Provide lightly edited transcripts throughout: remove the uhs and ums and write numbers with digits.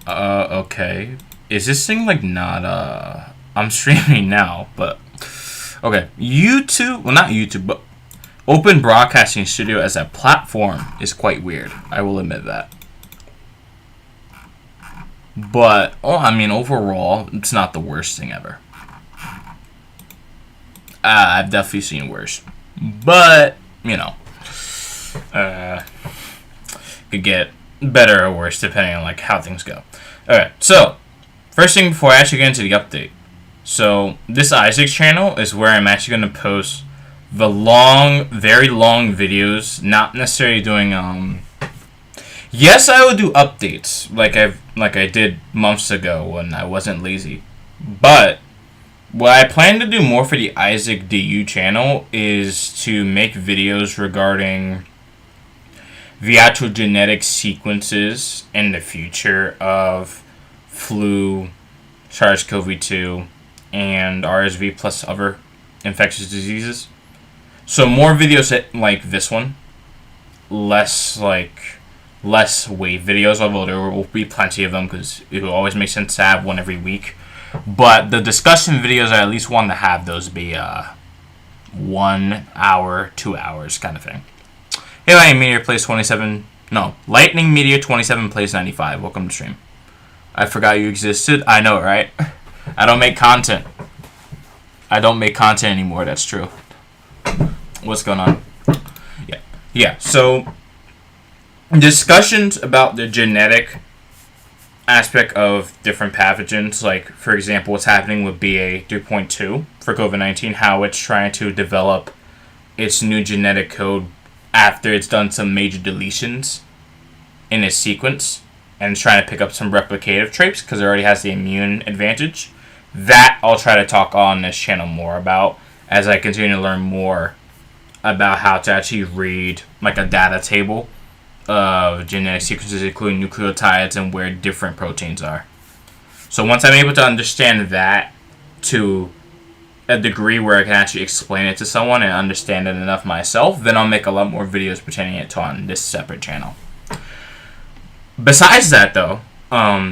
Okay. Is this thing like not I'm streaming now, but okay. YouTube, well not YouTube, but Open Broadcasting Studio as a platform is quite weird. I will admit that. But I mean overall, it's not the worst thing ever. I've definitely seen worse. But, could get better or worse depending on like how things go. Alright, so first thing before I actually get into the update. So this Isaac's channel is where I'm actually gonna post the very long videos, not necessarily doing yes, I would do updates like I did months ago when I wasn't lazy. But what I plan to do more for the Isaac DU channel is to make videos regarding the actual genetic sequences in the future of flu, SARS-CoV-2, and RSV plus other infectious diseases. So more videos like this one, less wave videos, although there will be plenty of them because it will always make sense to have one every week. But the discussion videos, I at least want to have those be 1 hour, 2 hours kind of thing. Hey, Lightning Meteor plays 27. No, Lightning Meteor 27 plays 95. Welcome to stream. I forgot you existed. I know, right? I don't make content. I don't make content anymore. That's true. What's going on? Yeah. So discussions about the genetic aspect of different pathogens, like for example what's happening with BA 3.2 for COVID-19, how it's trying to develop its new genetic code after it's done some major deletions in its sequence and it's trying to pick up some replicative traits because it already has the immune advantage. That I'll try to talk on this channel more about as I continue to learn more about how to actually read like a data table of genetic sequences, including nucleotides and where different proteins are. So once I'm able to understand that to a degree where I can actually explain it to someone and understand it enough myself, then I'll make a lot more videos pertaining it to on this separate channel. Besides that, though,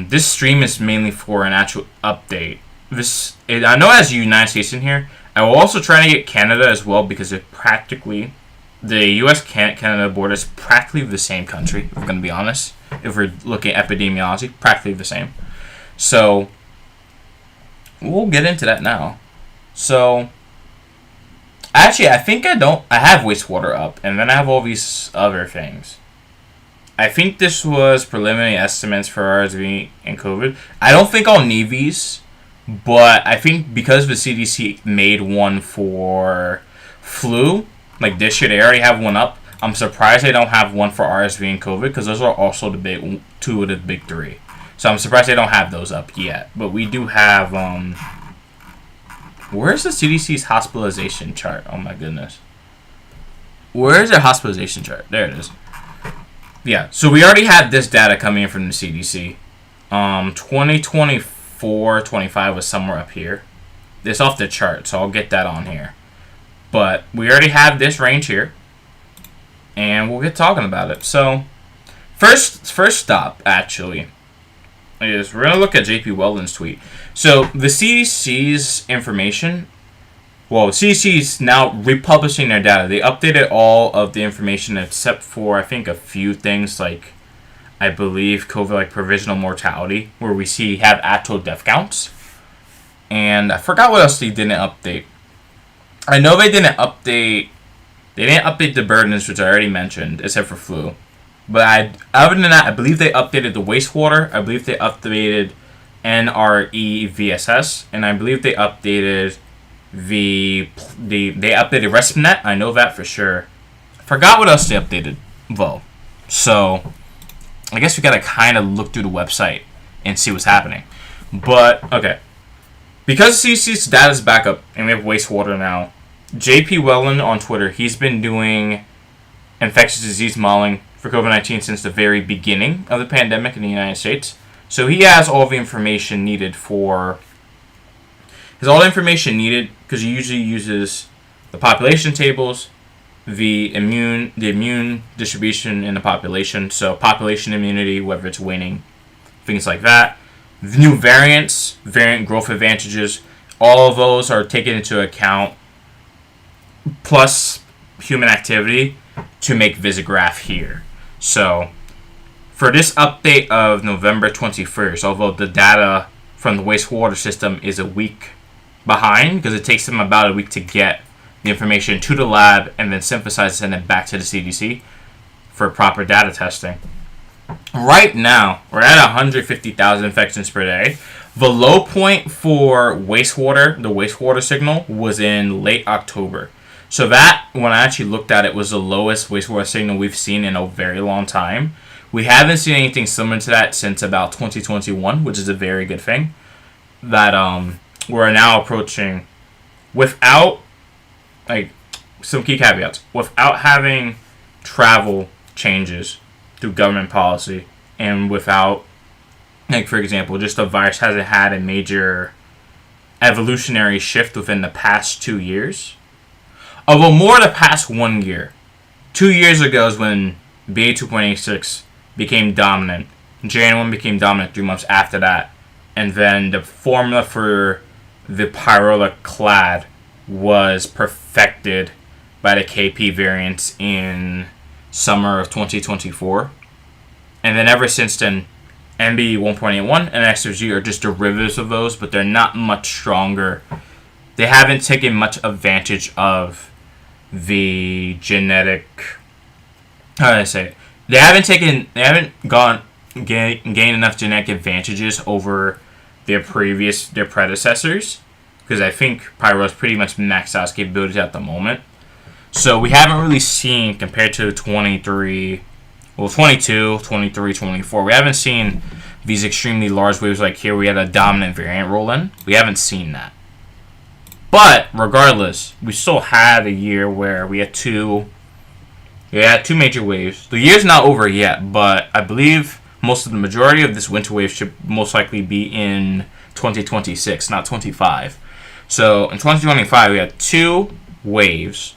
this stream is mainly for an actual update. I know it has the United States in here. I will also try to get Canada as well because it practically... The U.S.-Canada border is practically the same country, if we're going to be honest. If we're looking at epidemiology, practically the same. So, we'll get into that now. So, actually, I think I have wastewater up, and then I have all these other things. I think this was preliminary estimates for RSV and COVID. I don't think I'll need these, but I think because the CDC made one for flu, like this year, they already have one up. I'm surprised they don't have one for RSV and COVID because those are also two of the big three. So I'm surprised they don't have those up yet. But we do have, where's the CDC's hospitalization chart? Oh my goodness. Where's their hospitalization chart? There it is. Yeah, so we already had this data coming in from the CDC. 2024-25 was somewhere up here. It's off the chart, so I'll get that on here. But we already have this range here, and we'll get talking about it. So, first stop, actually, is we're going to look at JP Whelan's tweet. So, the CDC's information, well, CDC's now republishing their data. They updated all of the information except for, I think, a few things like, I believe, COVID, like provisional mortality, where we have actual death counts. And I forgot what else they didn't update. I know they didn't update the burdens, which I already mentioned, except for flu. But other than that, I believe they updated the wastewater. I believe they updated NREVSS, and I believe they updated they updated RespNet. I know that for sure. Forgot what else they updated, though. So I guess we gotta kind of look through the website and see what's happening. But okay, because CDC's data is back up and we have wastewater now. JP Whelan on Twitter, he's been doing infectious disease modeling for COVID-19 since the very beginning of the pandemic in the United States. So he has all the information needed because he usually uses the population tables, the immune distribution in the population, so population immunity, whether it's waning, things like that. The new variants, variant growth advantages, all of those are taken into account, plus human activity to make Visigraph here. So, for this update of November 21st, although the data from the wastewater system is a week behind, because it takes them about a week to get the information to the lab and then synthesize and send it back to the CDC for proper data testing. Right now, we're at 150,000 infections per day. The low point for wastewater, the wastewater signal, was in late October. So that, when I actually looked at it, was the lowest wastewater signal we've seen in a very long time. We haven't seen anything similar to that since about 2021, which is a very good thing. That we're now approaching without, like, some key caveats, without having travel changes through government policy, and without, like, for example, just the virus hasn't had a major evolutionary shift within the past 2 years. Although more the past 1 year. 2 years ago is when BA2.86 became dominant. JN1 became dominant 3 months after that. And then the formula for the pyrola clad was perfected by the KP variants in summer of 2024. And then ever since then, NB 1.81 and XOG are just derivatives of those, but they're not much stronger. They haven't taken much advantage of the genetic, how do I say it? They haven't gained enough genetic advantages over their predecessors, because I think Pyro's pretty much maxed out its capabilities at the moment. So we haven't really seen, compared to 22, 23, 24, we haven't seen these extremely large waves like here. We had a dominant variant roll in. We haven't seen that. But regardless, we still had a year where we had two major waves. The year's not over yet, but I believe most of the majority of this winter wave should most likely be in 2026, not 25. So in 2025, we had 2 waves.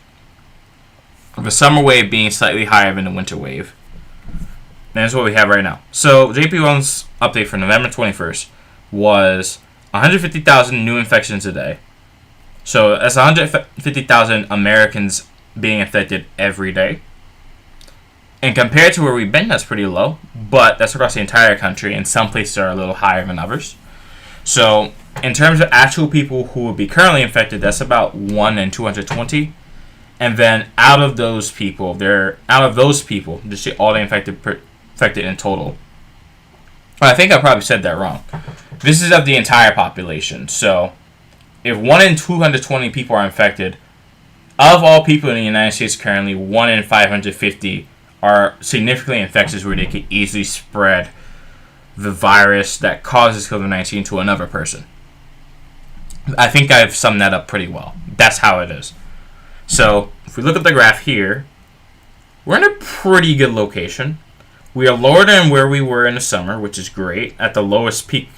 The summer wave being slightly higher than the winter wave. That's what we have right now. So JP1's update for November 21st was 150,000 new infections a day. So that's 150,000 Americans being infected every day. And compared to where we've been, that's pretty low. But that's across the entire country, and some places are a little higher than others. So in terms of actual people who would be currently infected, that's about 1 in 220. And then out of those people, just see all the infected in total. Well, I think I probably said that wrong. This is of the entire population. So if 1 in 220 people are infected, of all people in the United States currently, 1 in 550 are significantly infectious where they can easily spread the virus that causes COVID-19 to another person. I think I've summed that up pretty well. That's how it is. So if we look at the graph here, we're in a pretty good location. We are lower than where we were in the summer, which is great. At the lowest peak,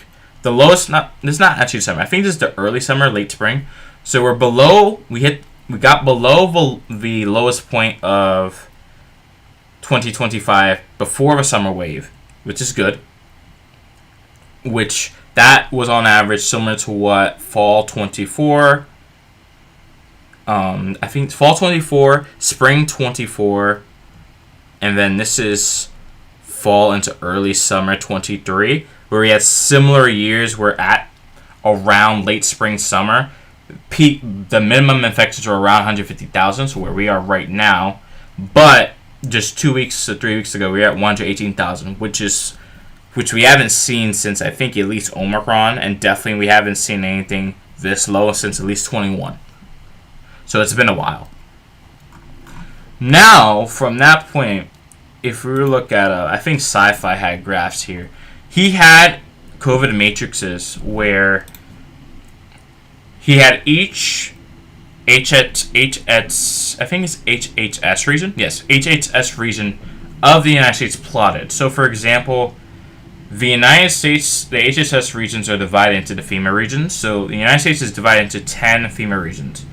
this is not actually summer. I think this is the early summer, late spring. So we're below. We got below the lowest point of 2025 before the summer wave, which is good. Which that was on average similar to what fall 24. I think fall 24, spring 24, and then this is fall into early summer 23, where we had similar years. We're at around late spring, summer. The minimum infections were around 150,000, so where we are right now. But just 2 weeks to 3 weeks ago, we were at 118,000, which we haven't seen since I think at least Omicron, and definitely we haven't seen anything this low since at least 21. So it's been a while. Now, from that point, if we look at, I think Sci-Fi had graphs here. He had COVID matrices where he had each HHS region? Yes, HHS region of the United States plotted. So, for example, the United States, the HHS regions are divided into the FEMA regions. So, the United States is divided into 10 FEMA regions.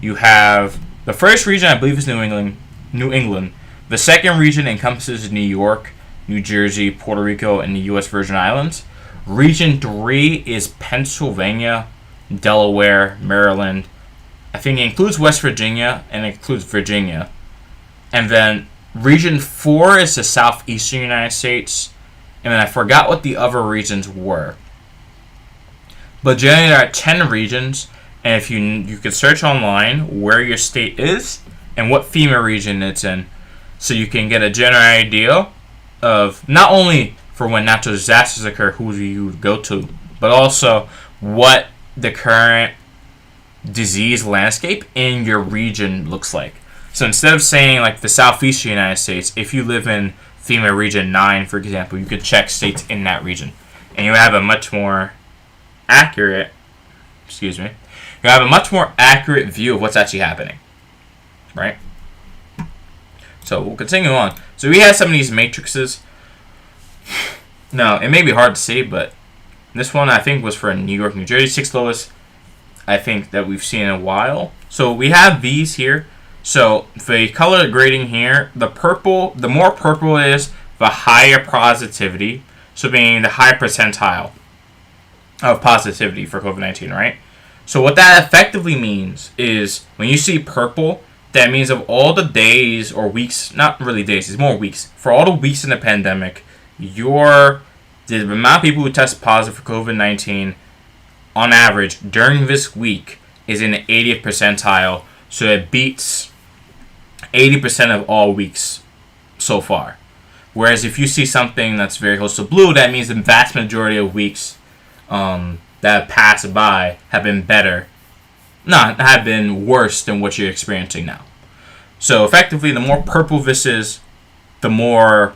You have the first region, I believe, is New England. The second region encompasses New York. New Jersey, Puerto Rico, and the U.S. Virgin Islands. Region 3 is Pennsylvania, Delaware, Maryland. I think it includes West Virginia and it includes Virginia. And then Region 4 is the southeastern United States. And then I forgot what the other regions were. But generally there are 10 regions. And if you can search online where your state is and what FEMA region it's in. So you can get a general idea of not only for when natural disasters occur, who you would go to, but also what the current disease landscape in your region looks like. So instead of saying like the southeastern United States, if you live in FEMA Region 9, for example, you could check states in that region. And you have a much more accurate, you have a much more accurate view of what's actually happening. Right? So we'll continue on. So we have some of these matrices. Now, it may be hard to see, but this one I think was for New York, New Jersey, 6th lowest I think that we've seen in a while. So we have these here. So the color grading here, the more purple it is, the higher positivity. So being the high percentile of positivity for COVID-19, right? So what that effectively means is when you see purple, that means of all the days or weeks, not really days, it's more weeks. For all the weeks in the pandemic, the amount of people who test positive for COVID-19 on average during this week is in the 80th percentile. So it beats 80% of all weeks so far. Whereas if you see something that's very close to blue, that means the vast majority of weeks that have passed by have been have been worse than what you're experiencing now. So effectively, the more purple this is, the more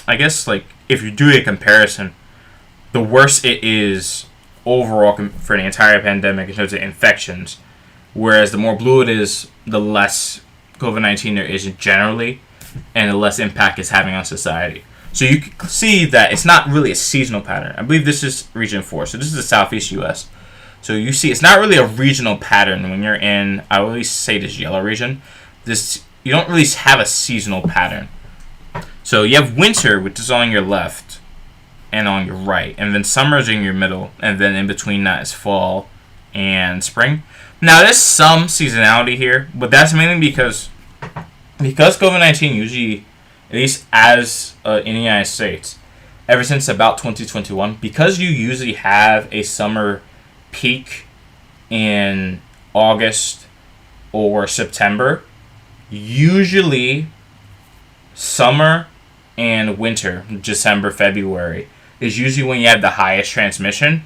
I guess, like, if you do a comparison, the worse it is overall for the entire pandemic in terms of infections. Whereas the more blue it is, the less COVID-19 there is generally, and the less impact it's having on society. So you can see that it's not really a seasonal pattern. I believe this is Region 4, so this is the Southeast U.S. So you see it's not really a regional pattern when you're in, I would at least say this yellow region. You don't really have a seasonal pattern. So you have winter, which is on your left and on your right, and then summer is in your middle, and then in between that is fall and spring. Now there's some seasonality here, but that's mainly because COVID-19 usually, at least as in the United States, ever since about 2021, because you usually have a summer peak in August or September, usually summer and winter, December, February, is usually when you have the highest transmission.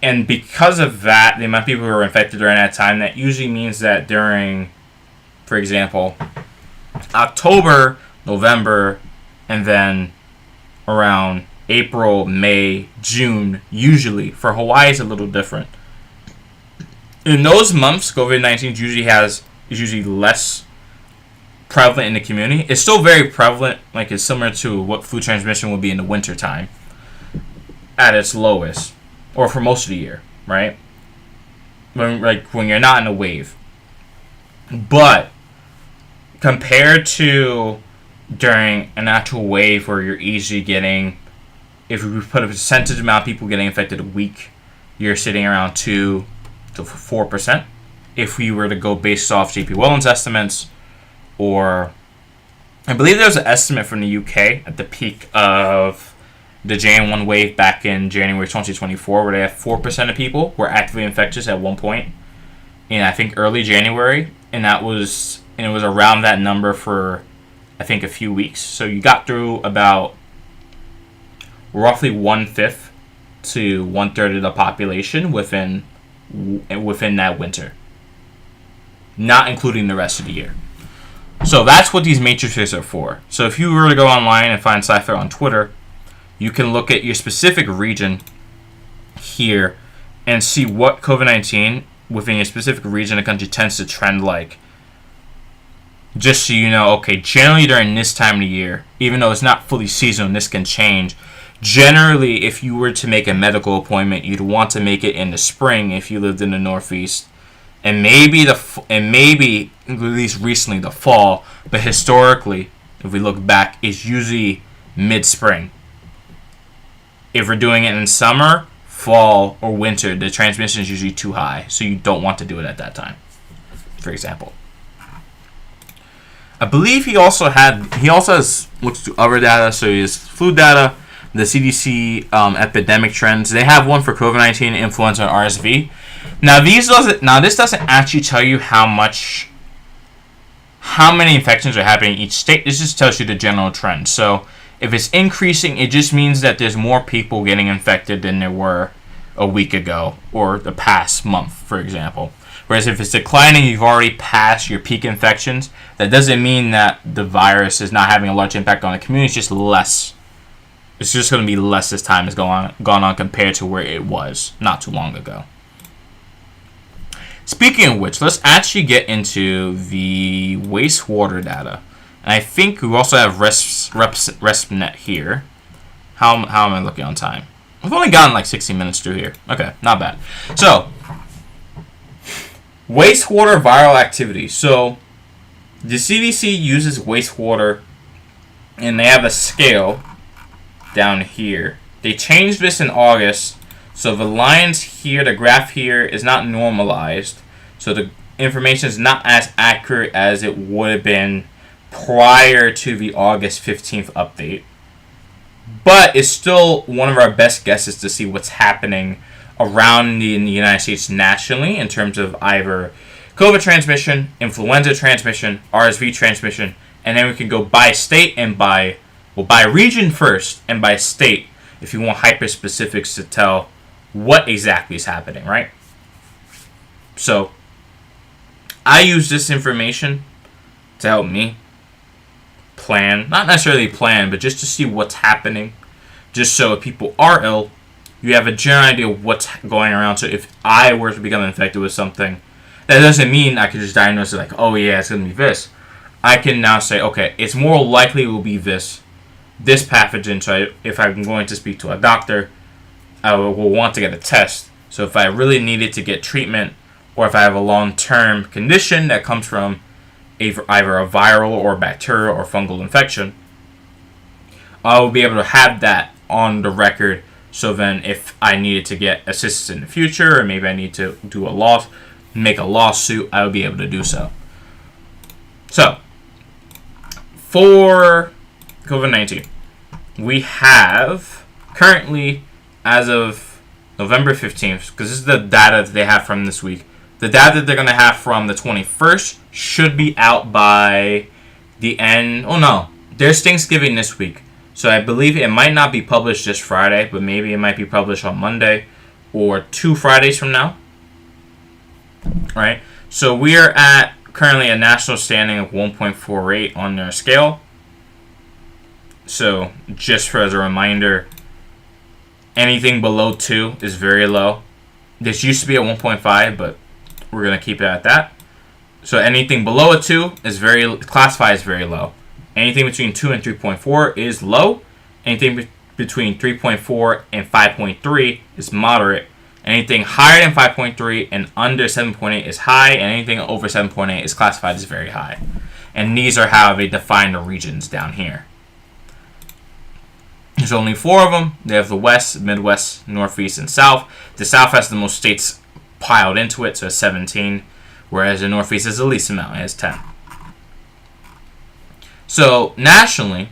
And because of that, the amount of people who are infected during that time, that usually means that during, for example, October, November, and then around April, May, June, usually. For Hawaii, it's a little different. In those months, COVID-19 is usually less prevalent in the community. It's still very prevalent, like it's similar to what flu transmission would be in the winter time at its lowest, or for most of the year, right? When you're not in a wave. But compared to during an actual wave where you're easily getting, if we put a percentage amount of people getting infected a week, you're sitting around 2 to 4%. If we were to go based off JP Wellens estimates, or I believe there was an estimate from the UK at the peak of the Jan 1 wave back in January 2024, where they had 4% of people were actively infectious at one point in, I think, early January, and it was around that number for, I think, a few weeks. So you got through about roughly 1/5 to 1/3 of the population within that winter, not including the rest of the year. So that's what these matrices are for. So if you were to go online and find Cypher on Twitter, you can look at your specific region here and see what COVID-19 within your specific region of the country tends to trend like. Just so you know, okay, generally during this time of the year, even though it's not fully seasonal, this can change. Generally, if you were to make a medical appointment, you'd want to make it in the spring if you lived in the Northeast. And maybe at least recently, the fall, but historically, if we look back, is usually mid-spring. If we're doing it in summer, fall, or winter, the transmission is usually too high, so you don't want to do it at that time, for example. I believe he also has looks to other data, so he has flu data, the CDC epidemic trends. They have one for COVID-19, influenza, and RSV. Now this doesn't actually tell you how many infections are happening in each state. This just tells you the general trend. So if it's increasing, it just means that there's more people getting infected than there were a week ago or the past month, for example. Whereas if it's declining, you've already passed your peak infections. That doesn't mean that the virus is not having a large impact on the community. It's just less. It's just going to be less as time has gone on compared to where it was not too long ago. Speaking of which, let's actually get into the wastewater data. And I think we also have RespNet here. How am I looking on time? I've only gotten like 60 minutes through here. Okay, not bad. So, wastewater viral activity. So, the CDC uses wastewater, and they have a scale down here. They changed this in August, so the lines here, the graph here, is not normalized. So the information is not as accurate as it would have been prior to the August 15th update. But it's still one of our best guesses to see what's happening around in the United States nationally in terms of either COVID transmission, influenza transmission, RSV transmission, and then we can go by state and by region first and by state if you want hyper specifics to tell what exactly is happening, right? So I use this information to help me plan, not necessarily plan, but just to see what's happening, just so if people are ill, you have a general idea of what's going around. So if I were to become infected with something, that doesn't mean I could just diagnose it like, oh yeah, it's going to be this. I can now say, okay, it's more likely it will be this pathogen. So if I'm going to speak to a doctor, I will want to get a test. So if I really needed to get treatment, or if I have a long-term condition that comes from either a viral or bacterial or fungal infection, I will be able to have that on the record. So then if I needed to get assistance in the future, or maybe I need to make a lawsuit, I will be able to do so. So, for COVID-19, we have currently, as of November 15th, because this is the data that they have from this week, the data that they're going to have from the 21st should be out by the end. Oh no, there's Thanksgiving this week. So I believe it might not be published this Friday, but maybe it might be published on Monday or 2 Fridays from now. Right? So we are at currently a national standing of 1.48 on their scale. So just as a reminder, anything below 2 is very low. This used to be at 1.5, but we're going to keep it at that. So anything below a 2 is classified as very low. Anything between 2 and 3.4 is low. Anything between 3.4 and 5.3 is moderate. Anything higher than 5.3 and under 7.8 is high. And anything over 7.8 is classified as very high. And these are how they define the regions down here. There's only 4 of them. They have the West, Midwest, Northeast, and South. The South has the most states piled into it, so it's 17. Whereas the Northeast is the least amount, it has 10. So, nationally,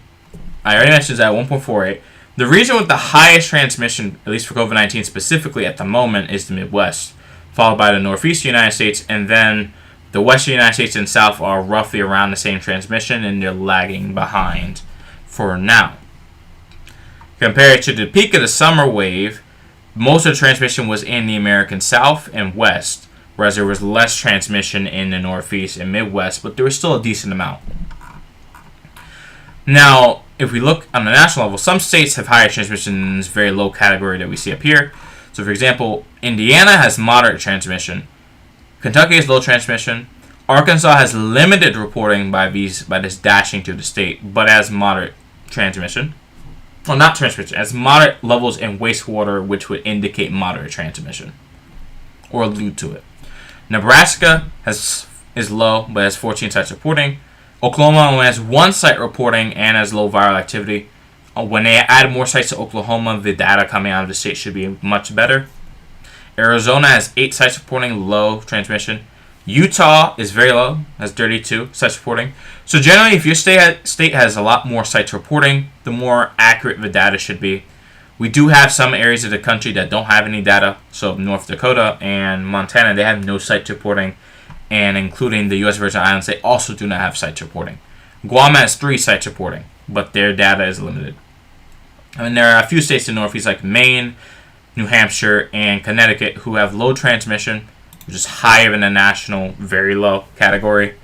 I already mentioned that 1.48. The region with the highest transmission, at least for COVID-19 specifically at the moment, is the Midwest, followed by the Northeast United States, and then the Western United States and South are roughly around the same transmission, and they're lagging behind for now. Compared to the peak of the summer wave, most of the transmission was in the American South and West, whereas there was less transmission in the Northeast and Midwest, but there was still a decent amount. Now, if we look on the national level, some states have higher transmission in this very low category that we see up here. So, for example, Indiana has moderate transmission. Kentucky has low transmission. Arkansas has limited reporting by this dashing through the state, but has moderate transmission. Well, not transmission, has moderate levels in wastewater, which would indicate moderate transmission or allude to it. Nebraska is low, but has 14 sites reporting. Oklahoma only has one site reporting and has low viral activity. When they add more sites to Oklahoma, the data coming out of the state should be much better. Arizona has 8 sites reporting low transmission. Utah is very low, has 32 sites reporting. So generally, if your state has a lot more sites reporting, the more accurate the data should be. We do have some areas of the country that don't have any data. So North Dakota and Montana, they have no sites reporting. And including the U.S. Virgin Islands, they also do not have sites reporting. Guam has 3 sites reporting, but their data is limited. And there are a few states in the Northeast like Maine, New Hampshire, and Connecticut who have low transmission, which is higher than the national very low category.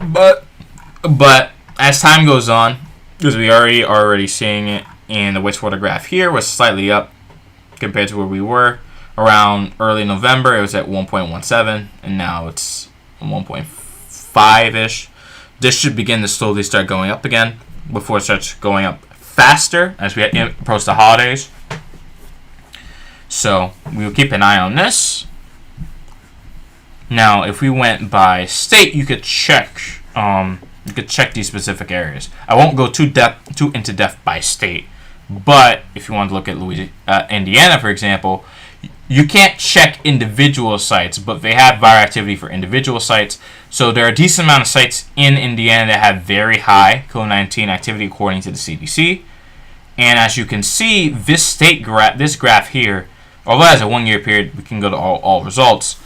But as time goes on, because we are already seeing it in the wastewater graph here, was slightly up compared to where we were. Around early November, it was at 1.17, and now it's 1.5-ish. This should begin to slowly start going up again before it starts going up faster as we approach the holidays. So we will keep an eye on this. Now, if we went by state, you could check these specific areas. I won't go too into depth by state, but if you want to look at Indiana, for example, you can't check individual sites, but they have viral activity for individual sites. So there are a decent amount of sites in Indiana that have very high COVID-19 activity according to the CDC. And as you can see, this graph here, although it has a 1-year period, we can go to all results.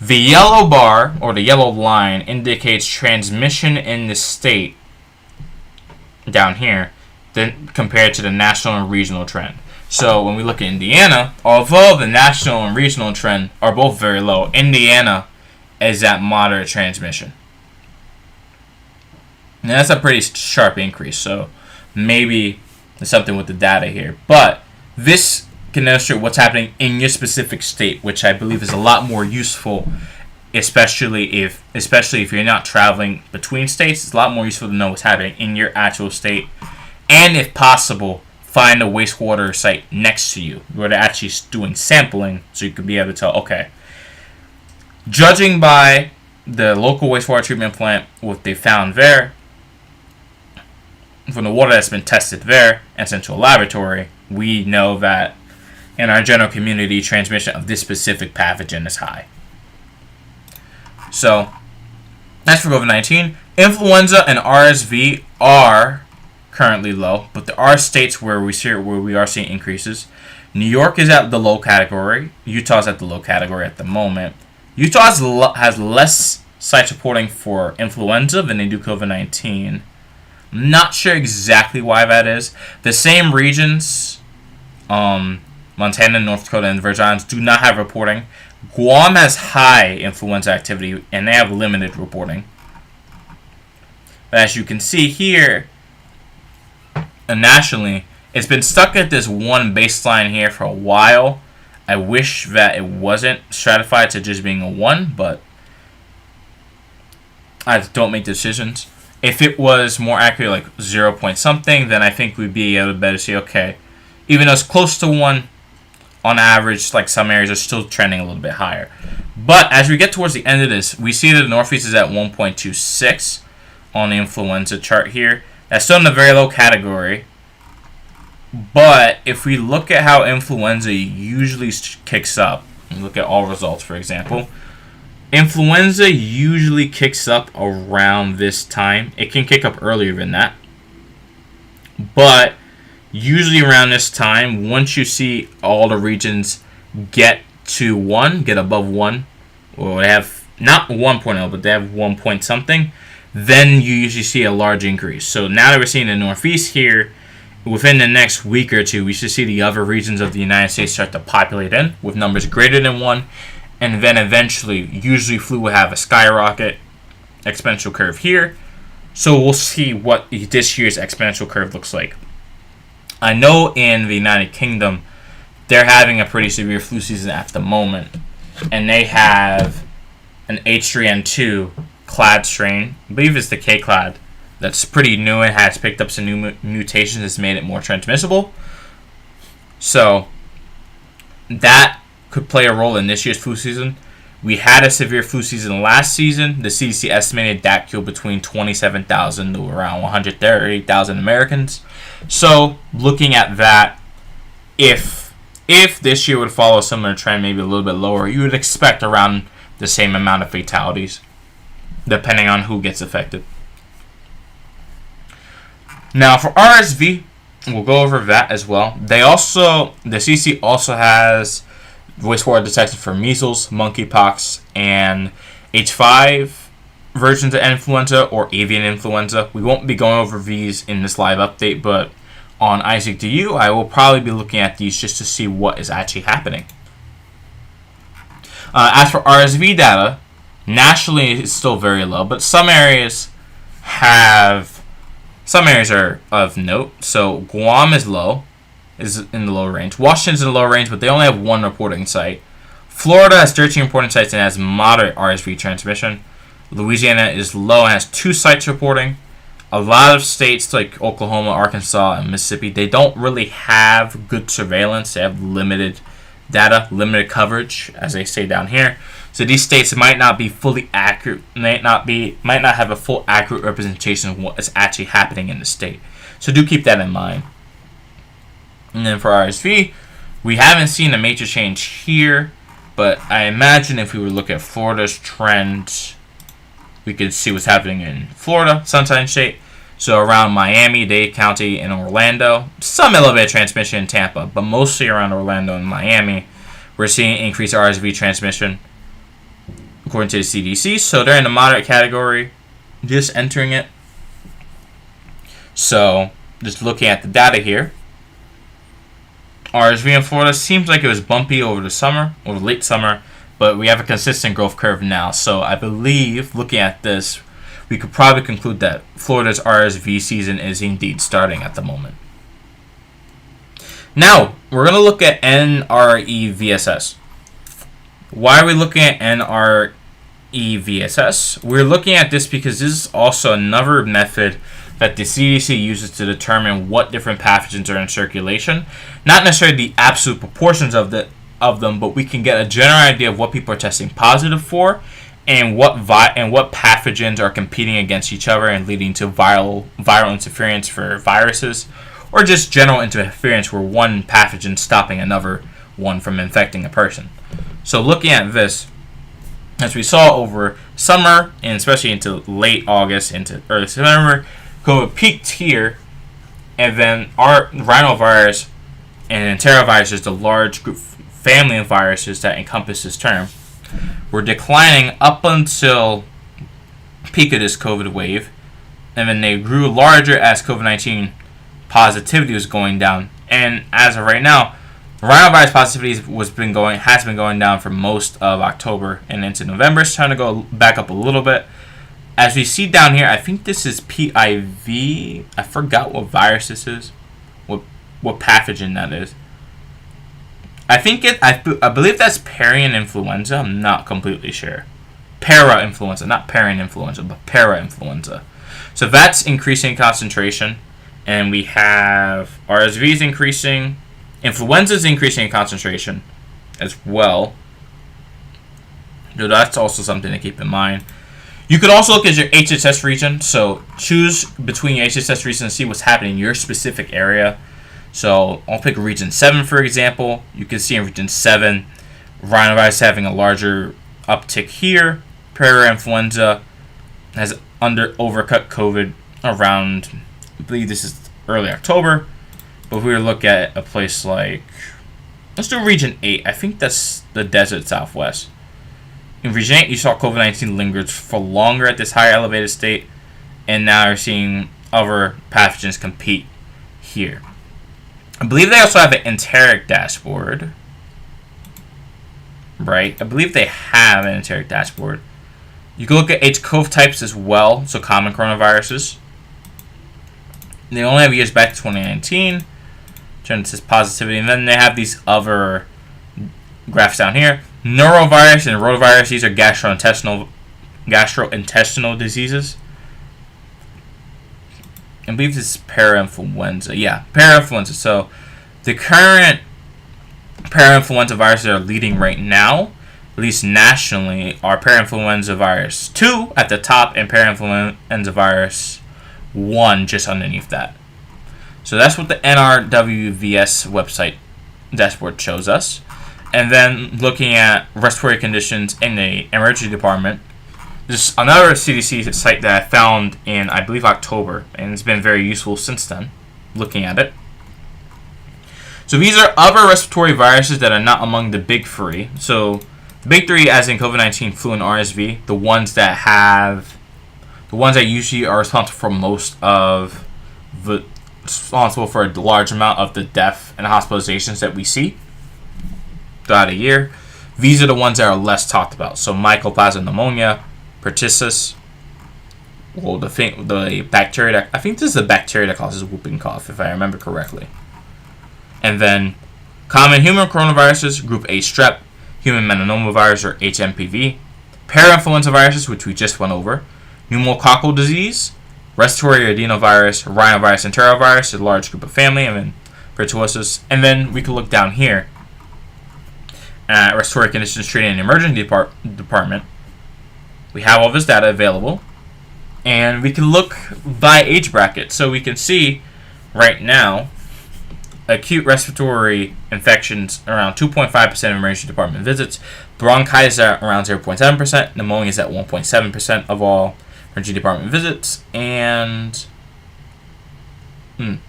The yellow bar, or the yellow line, indicates transmission in the state down here then compared to the national and regional trend. So when we look at Indiana, although the national and regional trend are both very low, Indiana is at moderate transmission. Now that's a pretty sharp increase, so maybe there's something with the data here. But this can illustrate what's happening in your specific state, which I believe is a lot more useful, especially if you're not traveling between states. It's a lot more useful to know what's happening in your actual state, and if possible, find a wastewater site next to you where they're actually doing sampling, so you can be able to tell, okay, judging by the local wastewater treatment plant, what they found there, from the water that's been tested there and sent to a laboratory, we know that in our general community, transmission of this specific pathogen is high. So that's for COVID-19. Influenza and RSV are currently low, but there are states where we are seeing increases. New York is at the low category. Utah's at the low category at the moment. Utah has less sites reporting for influenza than they do COVID-19. I'm not sure exactly why that is. The same regions, Montana, North Dakota, and the Virgin Islands, do not have reporting. Guam has high influenza activity, and they have limited reporting. But as you can see here, nationally, it's been stuck at this one baseline here for a while. I wish that it wasn't stratified to just being a 1, but I don't make decisions. If it was more accurate, like 0 point something, then I think we'd be able to better see, okay, even though it's close to 1, on average, like some areas are still trending a little bit higher. But as we get towards the end of this, we see that the Northeast is at 1.26 on the influenza chart here. That's still in the very low category. But if we look at how influenza usually kicks up, and look at all results, for example, influenza usually kicks up around this time. It can kick up earlier than that. But usually around this time, once you see all the regions get to 1, get above 1, or they have not 1.0, but they have 1 point something, then you usually see a large increase. So now that we're seeing the Northeast here, within the next week or two, we should see the other regions of the United States start to populate in with numbers greater than 1, and then eventually, usually flu will have a skyrocket exponential curve here. So we'll see what this year's exponential curve looks like. I know in the United Kingdom, they're having a pretty severe flu season at the moment, and they have an H3N2 clade strain. I believe it's the K clade. That's pretty new and has picked up some new mutations that's made it more transmissible. So that could play a role in this year's flu season. We had a severe flu season last season. The CDC estimated that killed between 27,000 to around 130,000 Americans. So, looking at that, if this year would follow a similar trend, maybe a little bit lower, you would expect around the same amount of fatalities, depending on who gets affected. Now, for RSV, we'll go over that as well. The CDC also has voice forward detection for measles, monkeypox, and H5 versions of influenza or avian influenza. We won't be going over these in this live update, but on Isaac DU, I will probably be looking at these just to see what is actually happening. As for RSV data, nationally it's still very low, but some areas are of note. So Guam is low, is in the low range. Washington's in the low range, but they only have one reporting site. Florida has 13 reporting sites and has moderate RSV transmission. Louisiana is low and has 2 sites reporting. A lot of states like Oklahoma, Arkansas, and Mississippi, they don't really have good surveillance. They have limited data, limited coverage, as they say down here. So these states might not be fully accurate, might not have a full accurate representation of what is actually happening in the state. So do keep that in mind. And then for RSV, we haven't seen a major change here, but I imagine if we were to look at Florida's trend, we could see what's happening in Florida, Sunshine State. So around Miami, Dade County, and Orlando. Some elevated transmission in Tampa, but mostly around Orlando and Miami, we're seeing increased RSV transmission, according to the CDC. So they're in the moderate category, just entering it. So just looking at the data here, RSV in Florida seems like it was bumpy over the summer, or late summer, but we have a consistent growth curve now. So I believe, looking at this, we could probably conclude that Florida's RSV season is indeed starting at the moment. Now, we're going to look at NREVSS. Why are we looking at NREVSS? We're looking at this because this is also another method that the CDC uses to determine what different pathogens are in circulation. Not necessarily the absolute proportions of them, but we can get a general idea of what people are testing positive for, and what pathogens are competing against each other and leading to viral interference for viruses, or just general interference where one pathogen stopping another one from infecting a person. So looking at this, as we saw over summer and especially into late August into early September, COVID peaked here, and then our rhinovirus and enterovirus is the large group family of viruses that encompass this term. Were declining up until peak of this COVID wave, and then they grew larger as COVID-19 positivity was going down. And as of right now, rhinovirus positivity has been going down for most of October and into November. It's trying to go back up a little bit. As we see down here, I think this is PIV. I forgot what virus this is, what pathogen that is. I believe that's Parian influenza. I'm not completely sure. Para-influenza, not Parian influenza, but para-influenza. So that's increasing concentration, and we have RSVs increasing, influenza's increasing in concentration as well. So that's also something to keep in mind. You could also look at your HSS region. So choose between your HSS region and see what's happening in your specific area. So I'll pick Region 7, for example. You can see in Region 7, rhinovirus having a larger uptick here. Para-influenza has overcut COVID around, I believe this is early October. But if we were to look at a place like, let's do Region 8. I think that's the desert southwest. In Region 8, you saw COVID-19 lingered for longer at this higher elevated state. And now you're seeing other pathogens compete here. I believe they also have an enteric dashboard. Right? I believe they have an enteric dashboard. You can look at HCOV types as well, so common coronaviruses. They only have years back to 2019. Genesis positivity. And then they have these other graphs down here. Neurovirus and rotavirus, these are gastrointestinal diseases. I believe this is para-influenza. Yeah, para-influenza. So the current para-influenza viruses that are leading right now at least nationally, are parainfluenza virus 2 at the top and parainfluenza virus 1 just underneath that. So that's what the NRWVS website dashboard shows us. And then looking at respiratory conditions in the emergency department, this is another CDC site that I found in, I believe, October, and it's been very useful since then, looking at it. So these are other respiratory viruses that are not among the big three. So the big three, as in COVID-19, flu, and RSV, the ones that usually are responsible for a large amount of the death and hospitalizations that we see throughout a year. These are the ones that are less talked about. So mycoplasma pneumonia, pertussis, the bacteria that, I think this is the bacteria that causes whooping cough, if I remember correctly. And then common human coronaviruses, group A strep, human metapneumovirus or HMPV, parainfluenza viruses, which we just went over, pneumococcal disease, respiratory adenovirus, rhinovirus, and enterovirus, a large group of family, and then pertussis. And then we can look down here at respiratory conditions treated in the emergency department. We have all this data available, and we can look by age bracket. So we can see right now acute respiratory infections around 2.5% of emergency department visits, bronchitis at around 0.7%, pneumonia is at 1.7% of all emergency department visits, and I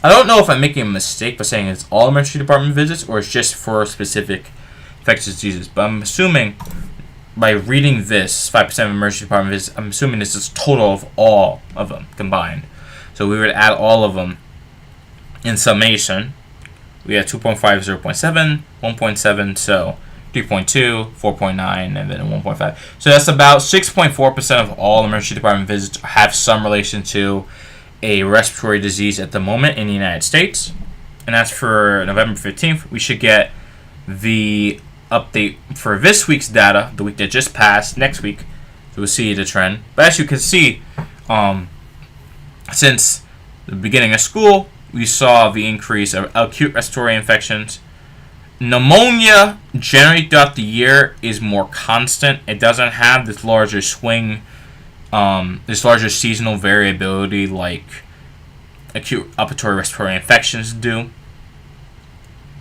don't know if I'm making a mistake by saying it's all emergency department visits or it's just for specific infectious diseases, but I'm assuming by reading this 5% of emergency department visits, I'm assuming this is total of all of them combined. So we would add all of them in summation. We had 2.5, 0.7, 1.7, so 3.2, 4.9, and then 1.5. So that's about 6.4% of all emergency department visits have some relation to a respiratory disease at the moment in the United States. And that's for November 15th. We should get the update for this week's data, the week that just passed, next week. So we'll see the trend. But as you can see, since the beginning of school, we saw the increase of acute respiratory infections. Pneumonia, generally throughout the year, is more constant. It doesn't have this larger swing, this larger seasonal variability like acute upper respiratory infections do.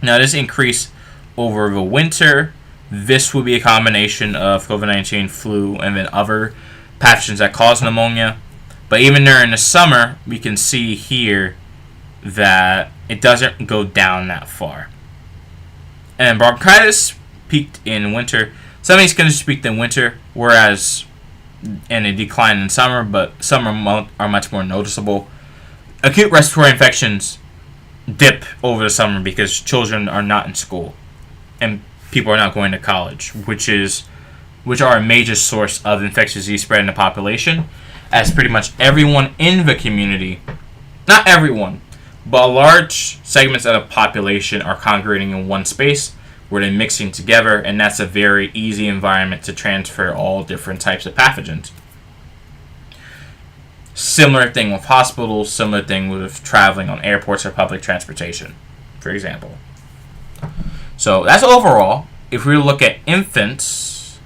Now, this increase over the winter, this will be a combination of COVID-19, flu, and then other pathogens that cause pneumonia. But even during the summer, we can see here that it doesn't go down that far. And bronchitis peaked in winter. Some of these conditions peaked in winter, whereas in a decline in summer, but some are much more noticeable. Acute respiratory infections dip over the summer because children are not in school and people are not going to college, which are a major source of infectious disease spread in the population, as pretty much everyone in the community, not everyone, but large segments of the population are congregating in one space where they're mixing together, and that's a very easy environment to transfer all different types of pathogens. Similar thing with hospitals, similar thing with traveling on airports or public transportation, for example. So that's overall. If we look at infants,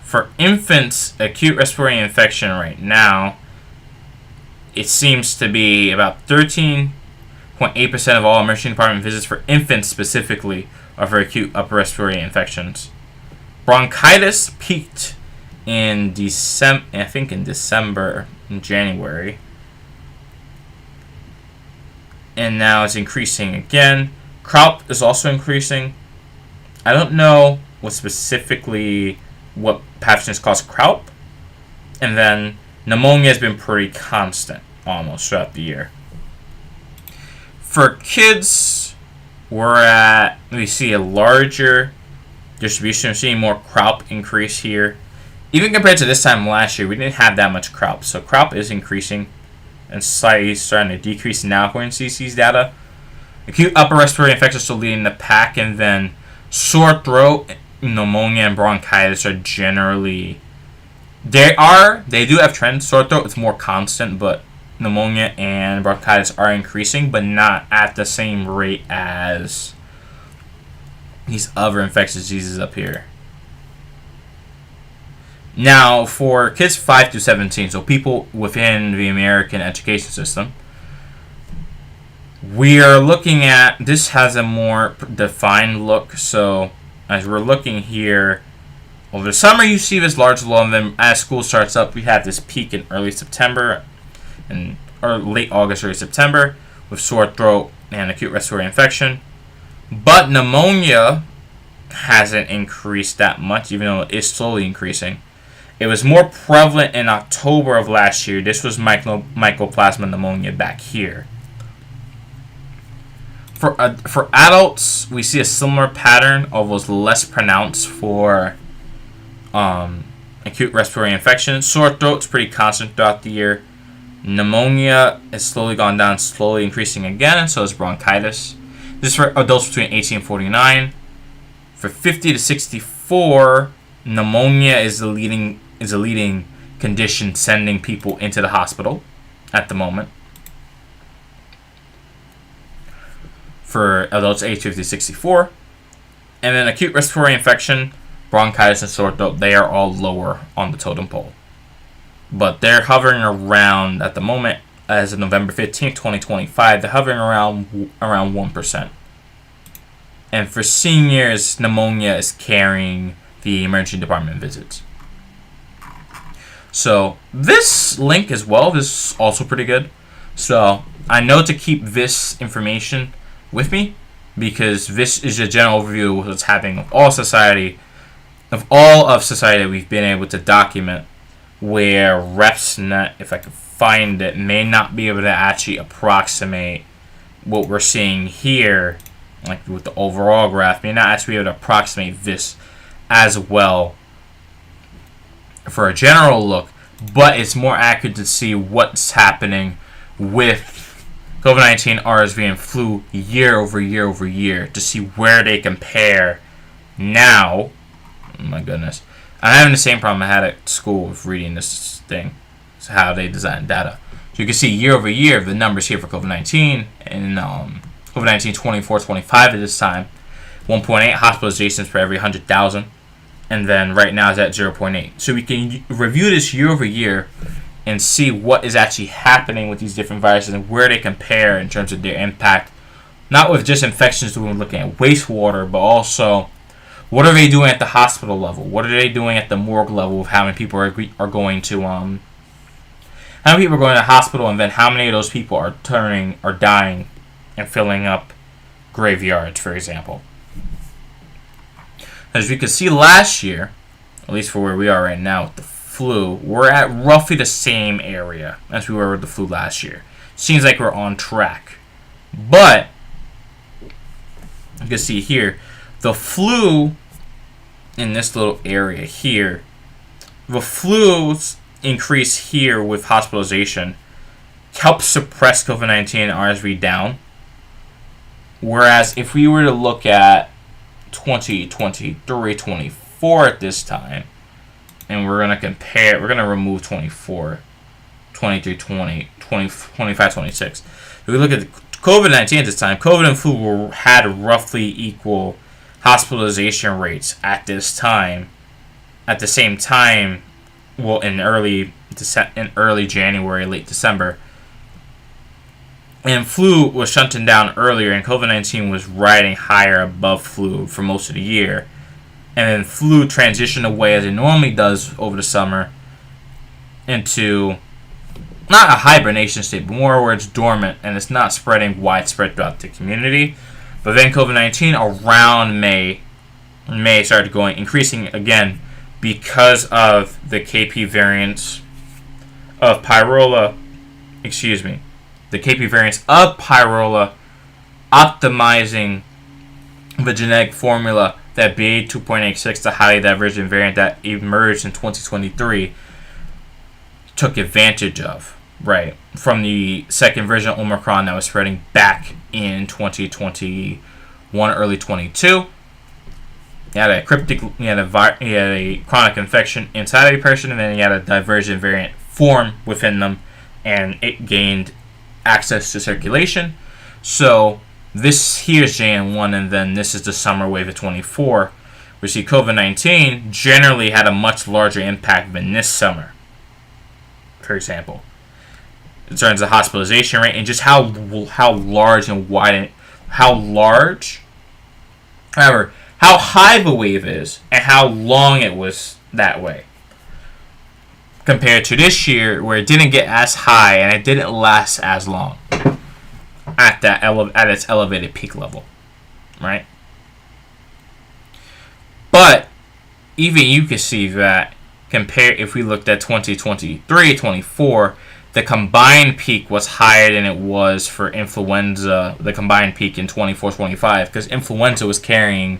for infants, acute respiratory infection right now, it seems to be about 13.8% of all emergency department visits for infants specifically are for acute upper respiratory infections. Bronchitis peaked in December and January, and now it's increasing again. Croup is also increasing. I don't know what pathogens cause croup, and then pneumonia has been pretty constant almost throughout the year. For kids, we see a larger distribution. We're seeing more croup increase here. Even compared to this time last year, we didn't have that much croup. So croup is increasing and slightly starting to decrease now according to CDC's data. Acute upper respiratory infections still leading the pack, and then sore throat, pneumonia, and bronchitis are generally they do have trends. Sore throat is more constant, but pneumonia and bronchitis are increasing, but not at the same rate as these other infectious diseases up here. Now, for kids 5 to 17, so people within the American education system, we are looking at, this has a more defined look. So as we're looking here, over the summer you see this large lull, and then as school starts up, we have this peak in early September or late August, early September, with sore throat and acute respiratory infection. But pneumonia hasn't increased that much, even though it is slowly increasing. It was more prevalent in October of last year. This was mycoplasma pneumonia back here. For adults, we see a similar pattern, although it's less pronounced for acute respiratory infection. Sore throat's pretty constant throughout the year. Pneumonia has slowly gone down, slowly increasing again, and so is bronchitis. This is for adults between 18 and 49. For 50 to 64, pneumonia is the leading condition sending people into the hospital at the moment. For adults aged 50 to 64. And then acute respiratory infection, bronchitis, and sore throat, they are all lower on the totem pole. But they're hovering around, at the moment, as of November 15th, 2025, they're hovering around 1%. And for seniors, pneumonia is carrying the emergency department visits. So this link as well, this is also pretty good. So I know to keep this information with me, because this is a general overview of what's happening of all society that we've been able to document, where RepsNet, if I could find it, may not be able to actually approximate what we're seeing here, like with the overall graph, may not actually be able to approximate this as well for a general look, but it's more accurate to see what's happening with COVID-19, RSV, and flu year over year over year, to see where they compare now. Oh my goodness. I'm having the same problem I had at school with reading this thing. It's how they design data. So you can see year over year the numbers here for COVID-19, and COVID-19 24-25 at this time. 1.8 hospitalizations per every 100,000. And then right now it's at 0.8. So we can review this year over year and see what is actually happening with these different viruses and where they compare in terms of their impact. Not with just infections, when we're looking at wastewater, but also what are they doing at the hospital level? What are they doing at the morgue level of how many people are going to how many people are going to the hospital, and then how many of those people are dying and filling up graveyards, for example. As we could see last year, at least for where we are right now with the flu, we're at roughly the same area as we were with the flu last year. Seems like we're on track. But you can see here, the flu in this little area here, the flu's increase here with hospitalization helps suppress COVID-19 and RSV down. Whereas if we were to look at 2023-24 at this time, and we're going to compare, we're going to remove 24, 23, 20, 25, 26. If we look at COVID-19 at this time, COVID and flu had roughly equal hospitalization rates at this time. At the same time, well, in early January, late December. And flu was shunting down earlier, and COVID-19 was riding higher above flu for most of the year. And then flu transitioned away, as it normally does over the summer, into not a hibernation state, but more where it's dormant and it's not spreading widespread throughout the community. But then COVID-19 around May started increasing again because of the KP variants of Pyrola. The KP variants of Pyrola optimizing the genetic formula that BA2.86, the highly divergent variant that emerged in 2023, took advantage of, right, from the second version of Omicron that was spreading back in 2021, early 22. You had a chronic infection inside of a person, and then you had a divergent variant form within them, and it gained access to circulation. So this here's JN1, and then this is the summer wave of 24, We see COVID-19 generally had a much larger impact than this summer, for example, in terms of hospitalization rate and just how large and wide, how high the wave is and how long it was that way. Compared to this year, where it didn't get as high and it didn't last as long at its elevated peak level, right? But even you can see that if we looked at 2023, 24, the combined peak was higher than it was for influenza, the combined peak in 24-25, because influenza was carrying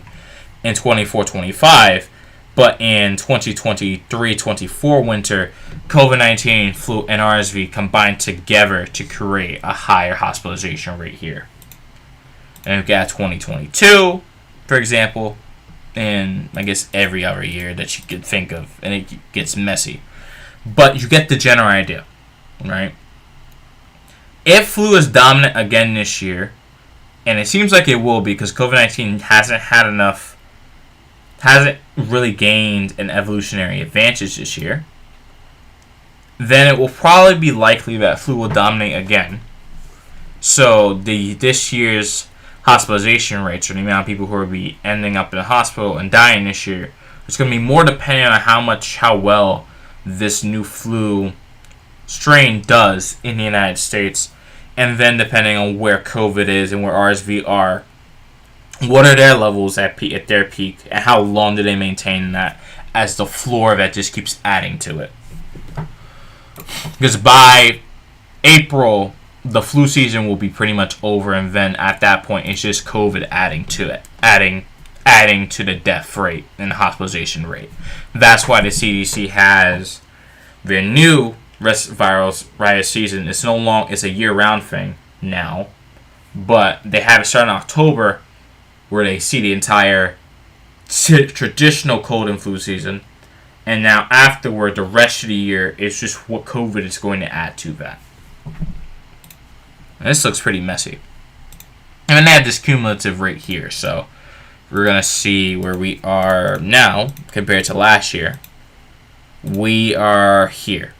in 24-25, but in 2023-24 winter, COVID-19, flu, and RSV combined together to create a higher hospitalization rate here. And we've got 2022, for example, and I guess every other year that you could think of, and it gets messy. But you get the general idea, right? If flu is dominant again this year, and it seems like it will be because COVID-19 hasn't really gained an evolutionary advantage this year, then it will probably be likely that flu will dominate again. So this year's hospitalization rates, or the amount of people who will be ending up in the hospital and dying this year, it's going to be more dependent on how well this new flu strain does in the United States, and then depending on where COVID is and where RSV are, what are their levels at their peak, and how long do they maintain that as the floor that just keeps adding to it. Because by April, the flu season will be pretty much over, and then at that point, it's just COVID adding to it, adding to the death rate and the hospitalization rate. That's why the CDC has their new viral season. It's it's a year-round thing now, but they have it starting in October, where they see the entire traditional cold and flu season, and now afterward, the rest of the year is just what COVID is going to add to that. And this looks pretty messy. And then they have this cumulative rate here, so we're going to see where we are now compared to last year. We are here.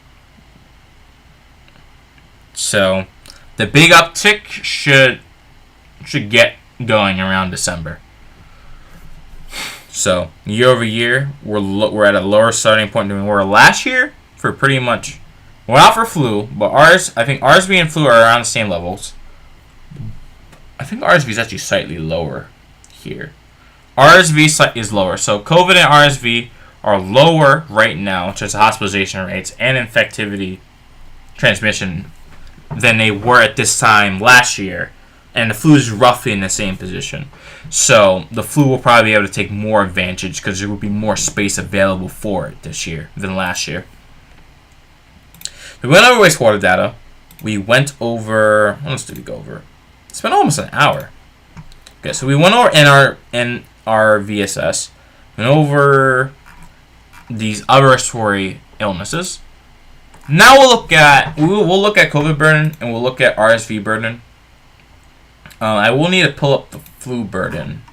So the big uptick should get going around December. So year over year, we're at a lower starting point than we were last year for pretty much. We're out for flu, but I think RSV and flu are around the same levels. I think RSV is actually slightly lower here. RSV is lower. So COVID and RSV are lower right now in terms of hospitalization rates and infectivity transmission than they were at this time last year. And the flu is roughly in the same position. So the flu will probably be able to take more advantage because there will be more space available for it this year than last year. We went over wastewater data. We went over. What else did we go over? It's been almost an hour. Okay, so we went over in our VSS. Went over these other respiratory illnesses. Now we'll look at COVID burden and we'll look at RSV burden. I will need to pull up the flu burden,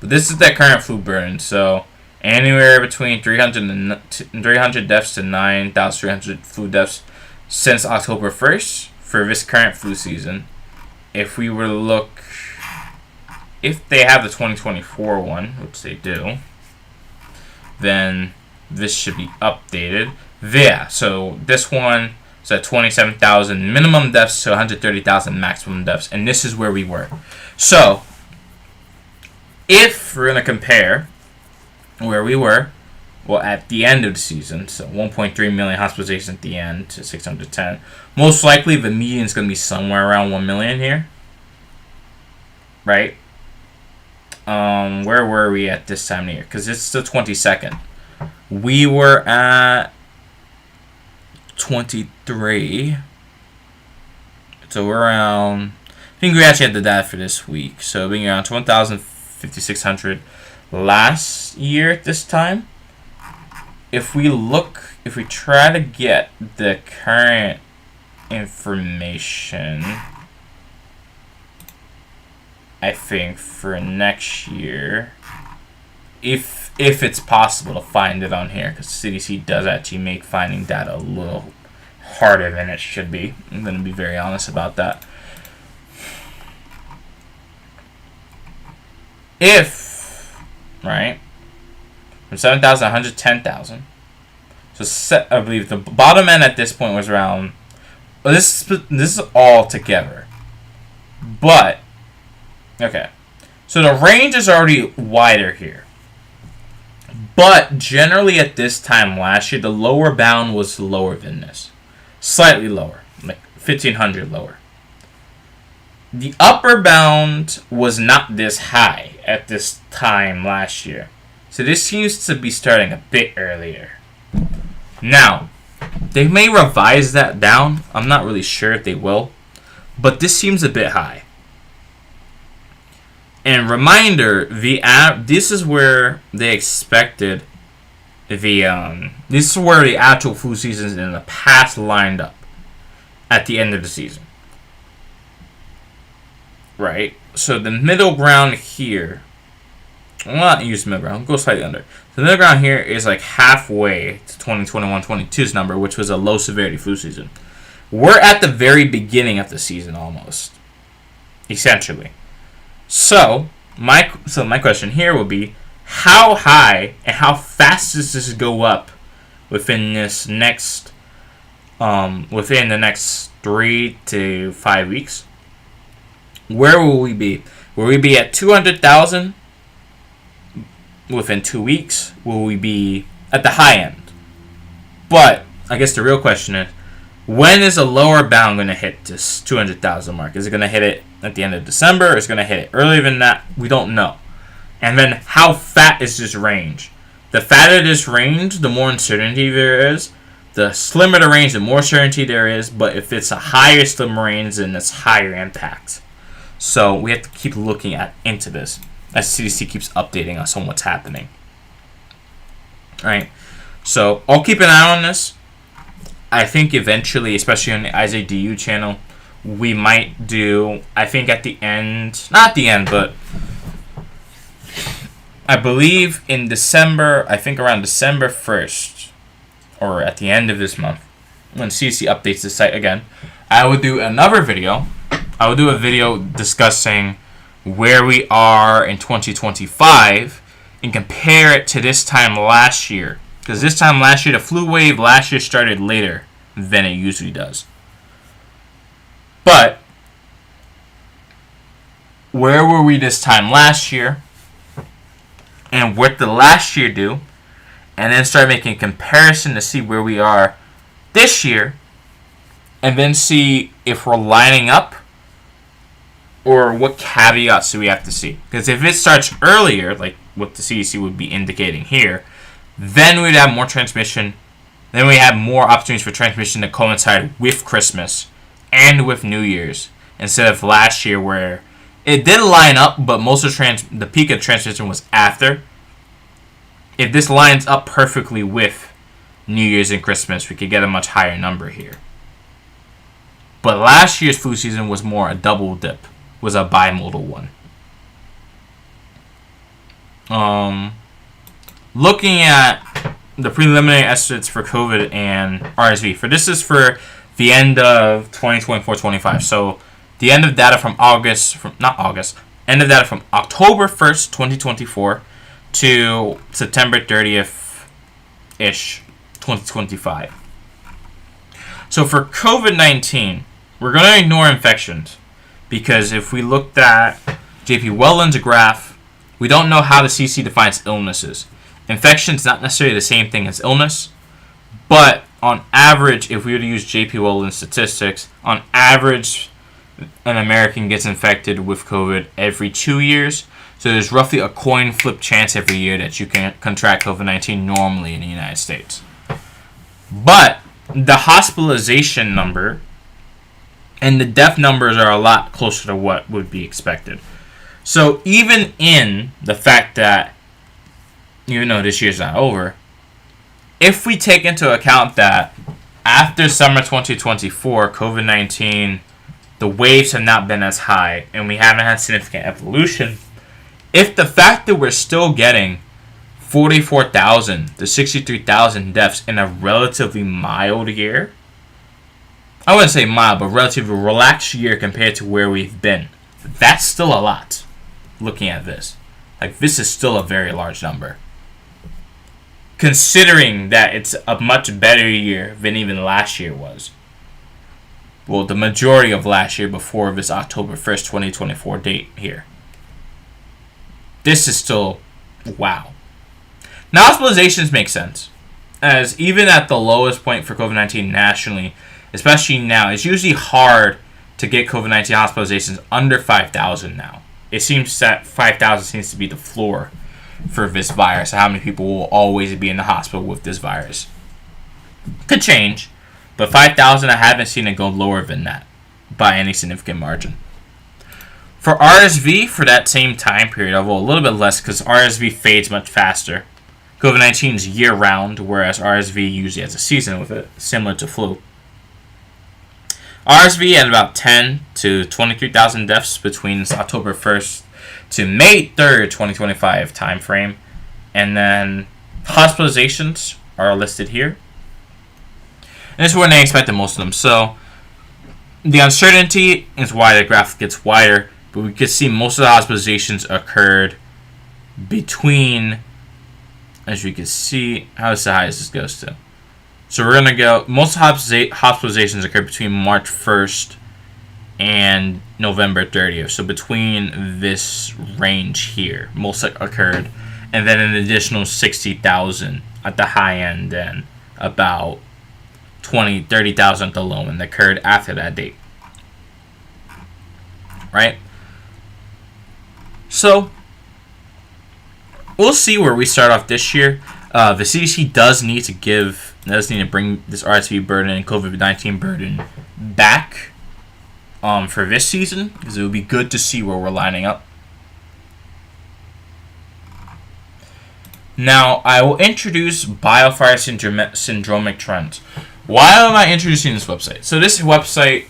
but this is that current flu burden. So anywhere between 300 deaths to 9,300 flu deaths since October 1st for this current flu season. If we were to look, if they have the 2024 one, which they do, then this should be updated. Yeah, so this one is at 27,000 minimum deaths to 130,000 maximum deaths, and this is where we were. So if we're going to compare where we were, well, at the end of the season, so 1.3 million hospitalizations at the end to 610. Most likely, the median is going to be somewhere around 1 million here, right? Where were we at this time of year? Because it's the 22nd. We were at 23. So we're around. I think we actually had the data for this week. So being around 1,500 last year at this time. If we try to get the current information, I think for next year, if it's possible to find it on here, because CDC does actually make finding data a little harder than it should be. I'm going to be very honest about that. If, right, from 7,000 to 110,000, so I believe the bottom end at this point was around, well, this is all together, but, okay, so the range is already wider here, but generally at this time last year, the lower bound was lower than this, slightly lower, like 1,500 lower. The upper bound was not this high at this time last year. So this seems to be starting a bit earlier. Now, they may revise that down. I'm not really sure if they will. But this seems a bit high. And reminder, this is where they expected this is where the actual flu seasons in the past lined up at the end of the season. Right? So the middle ground here, well, not use middle ground, go slightly under. The middle ground here is like halfway to 2021-22's number, which was a low severity flu season. We're at the very beginning of the season almost, essentially. So my question here would be, how high and how fast does this go up within this next within the next 3 to 5 weeks? Where will we be? Will we be at 200,000 within 2 weeks? Will we be at the high end? But I guess the real question is, when is a lower bound going to hit this 200,000 mark? Is it going to hit it at the end of December? Or is it going to hit it earlier than that? We don't know. And then how fat is this range? The fatter this range, the more uncertainty there is. The slimmer the range, the more certainty there is. But if it's a higher slim range, then it's higher impact. So we have to keep looking into this as CDC keeps updating us on what's happening. Alright, so I'll keep an eye on this. I think eventually, especially on the IZDU channel, we might do, I think at the end, not the end, but I believe in December, I think around December 1st, or at the end of this month, when CDC updates the site again, I will do another video. I will do a video discussing where we are in 2025 and compare it to this time last year. Because this time last year, the flu wave last year started later than it usually does. But where were we this time last year? And what did last year do? And then start making a comparison to see where we are this year. And then see if we're lining up, or what caveats do we have to see? Because if it starts earlier, like what the CDC would be indicating here, then we'd have more transmission. Then we have more opportunities for transmission to coincide with Christmas and with New Year's, instead of last year where it did line up, but most of the peak of transmission was after. If this lines up perfectly with New Year's and Christmas, we could get a much higher number here. But last year's flu season was more a double dip, was a bimodal one. Looking at the preliminary estimates for COVID and RSV. This is for the end of 2024-25. So the end of data from end of data from October 1st, 2024 to September 30th-ish, 2025. So for COVID-19, we're going to ignore infections, because if we looked at J.P. Whelan's graph, we don't know how the CDC defines illnesses. Infection is not necessarily the same thing as illness, but on average, if we were to use J.P. Whelan's statistics, on average, an American gets infected with COVID every 2 years. So there's roughly a coin flip chance every year that you can contract COVID-19 normally in the United States. But the hospitalization number and the death numbers are a lot closer to what would be expected. So even in the fact that, even though this year's not over, if we take into account that after summer 2024, COVID-19, the waves have not been as high and we haven't had significant evolution, if the fact that we're still getting 44,000 to 63,000 deaths in a relatively mild year. I wouldn't say mild, but relatively relaxed year compared to where we've been. That's still a lot, looking at this. Like, this is still a very large number. Considering that it's a much better year than even last year was. Well, the majority of last year before this October 1st, 2024 date here. This is still, wow. Now, hospitalizations make sense, as even at the lowest point for COVID-19 nationally, especially now, it's usually hard to get COVID-19 hospitalizations under 5,000 now. It seems that 5,000 seems to be the floor for this virus, how many people will always be in the hospital with this virus. Could change, but 5,000, I haven't seen it go lower than that by any significant margin. For RSV, for that same time period, although a little bit less because RSV fades much faster. COVID-19 is year-round, whereas RSV usually has a season with it, similar to flu. RSV had about 10 to 23,000 deaths between October 1st to May 3rd, 2025 time frame. And then hospitalizations are listed here. And this is when they expected most of them. So the uncertainty is why the graph gets wider, but we could see most of the hospitalizations occurred between, as you can see, how's the highest this goes to? So we're going to go, most hospitalizations occurred between March 1st and November 30th. So between this range here, most occurred. And then an additional 60,000 at the high end, and about 30,000 at the low end that occurred after that date. Right? So we'll see where we start off this year. The CDC does need to bring this RSV burden and COVID-19 burden back for this season, because it would be good to see where we're lining up. Now, I will introduce biofire syndromic trends. Why am I introducing this website? So this website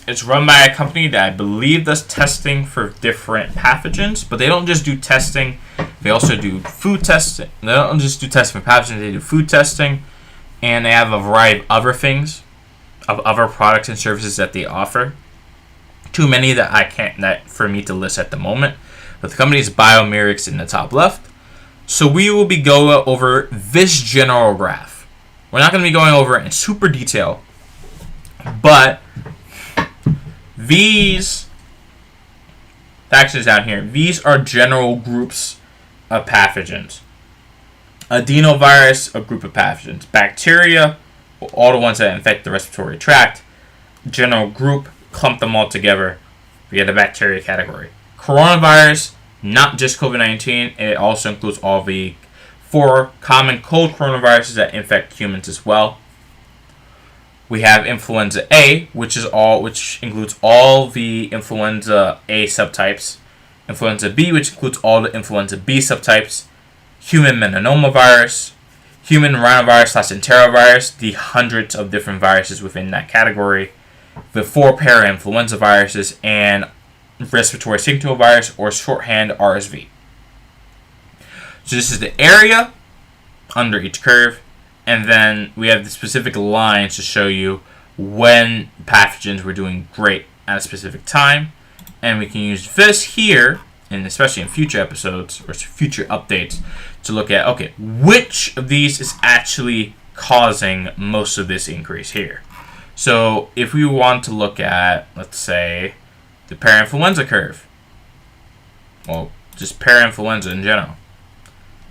is run by a company that I believe does testing for different pathogens, but they don't just do testing. They also do food testing. They don't just do testing for pathogens. They do food testing, and they have a variety of other things, of other products and services that they offer. Too many that for me to list at the moment. But the company is Biomerics in the top left. So we will be going over this general graph. We're not going to be going over it in super detail, but these factions down here, these are general groups of pathogens. Adenovirus, a group of pathogens. Bacteria, all the ones that infect the respiratory tract. General group, clump them all together via the bacteria category. Coronavirus, not just COVID-19, it also includes all the 4 common cold coronaviruses that infect humans as well. We have influenza A, which includes all the influenza A subtypes. Influenza B, which includes all the influenza B subtypes. Human metapneumovirus, human rhinovirus/enterovirus, the hundreds of different viruses within that category. The 4 para-influenza viruses, and respiratory syncytial virus, or shorthand RSV. So this is the area under each curve, and then we have the specific lines to show you when pathogens were doing great at a specific time, and we can use this here, and especially in future episodes or future updates, to look at, okay, which of these is actually causing most of this increase here. So if we want to look at, let's say, the parainfluenza curve, well, just parainfluenza in general,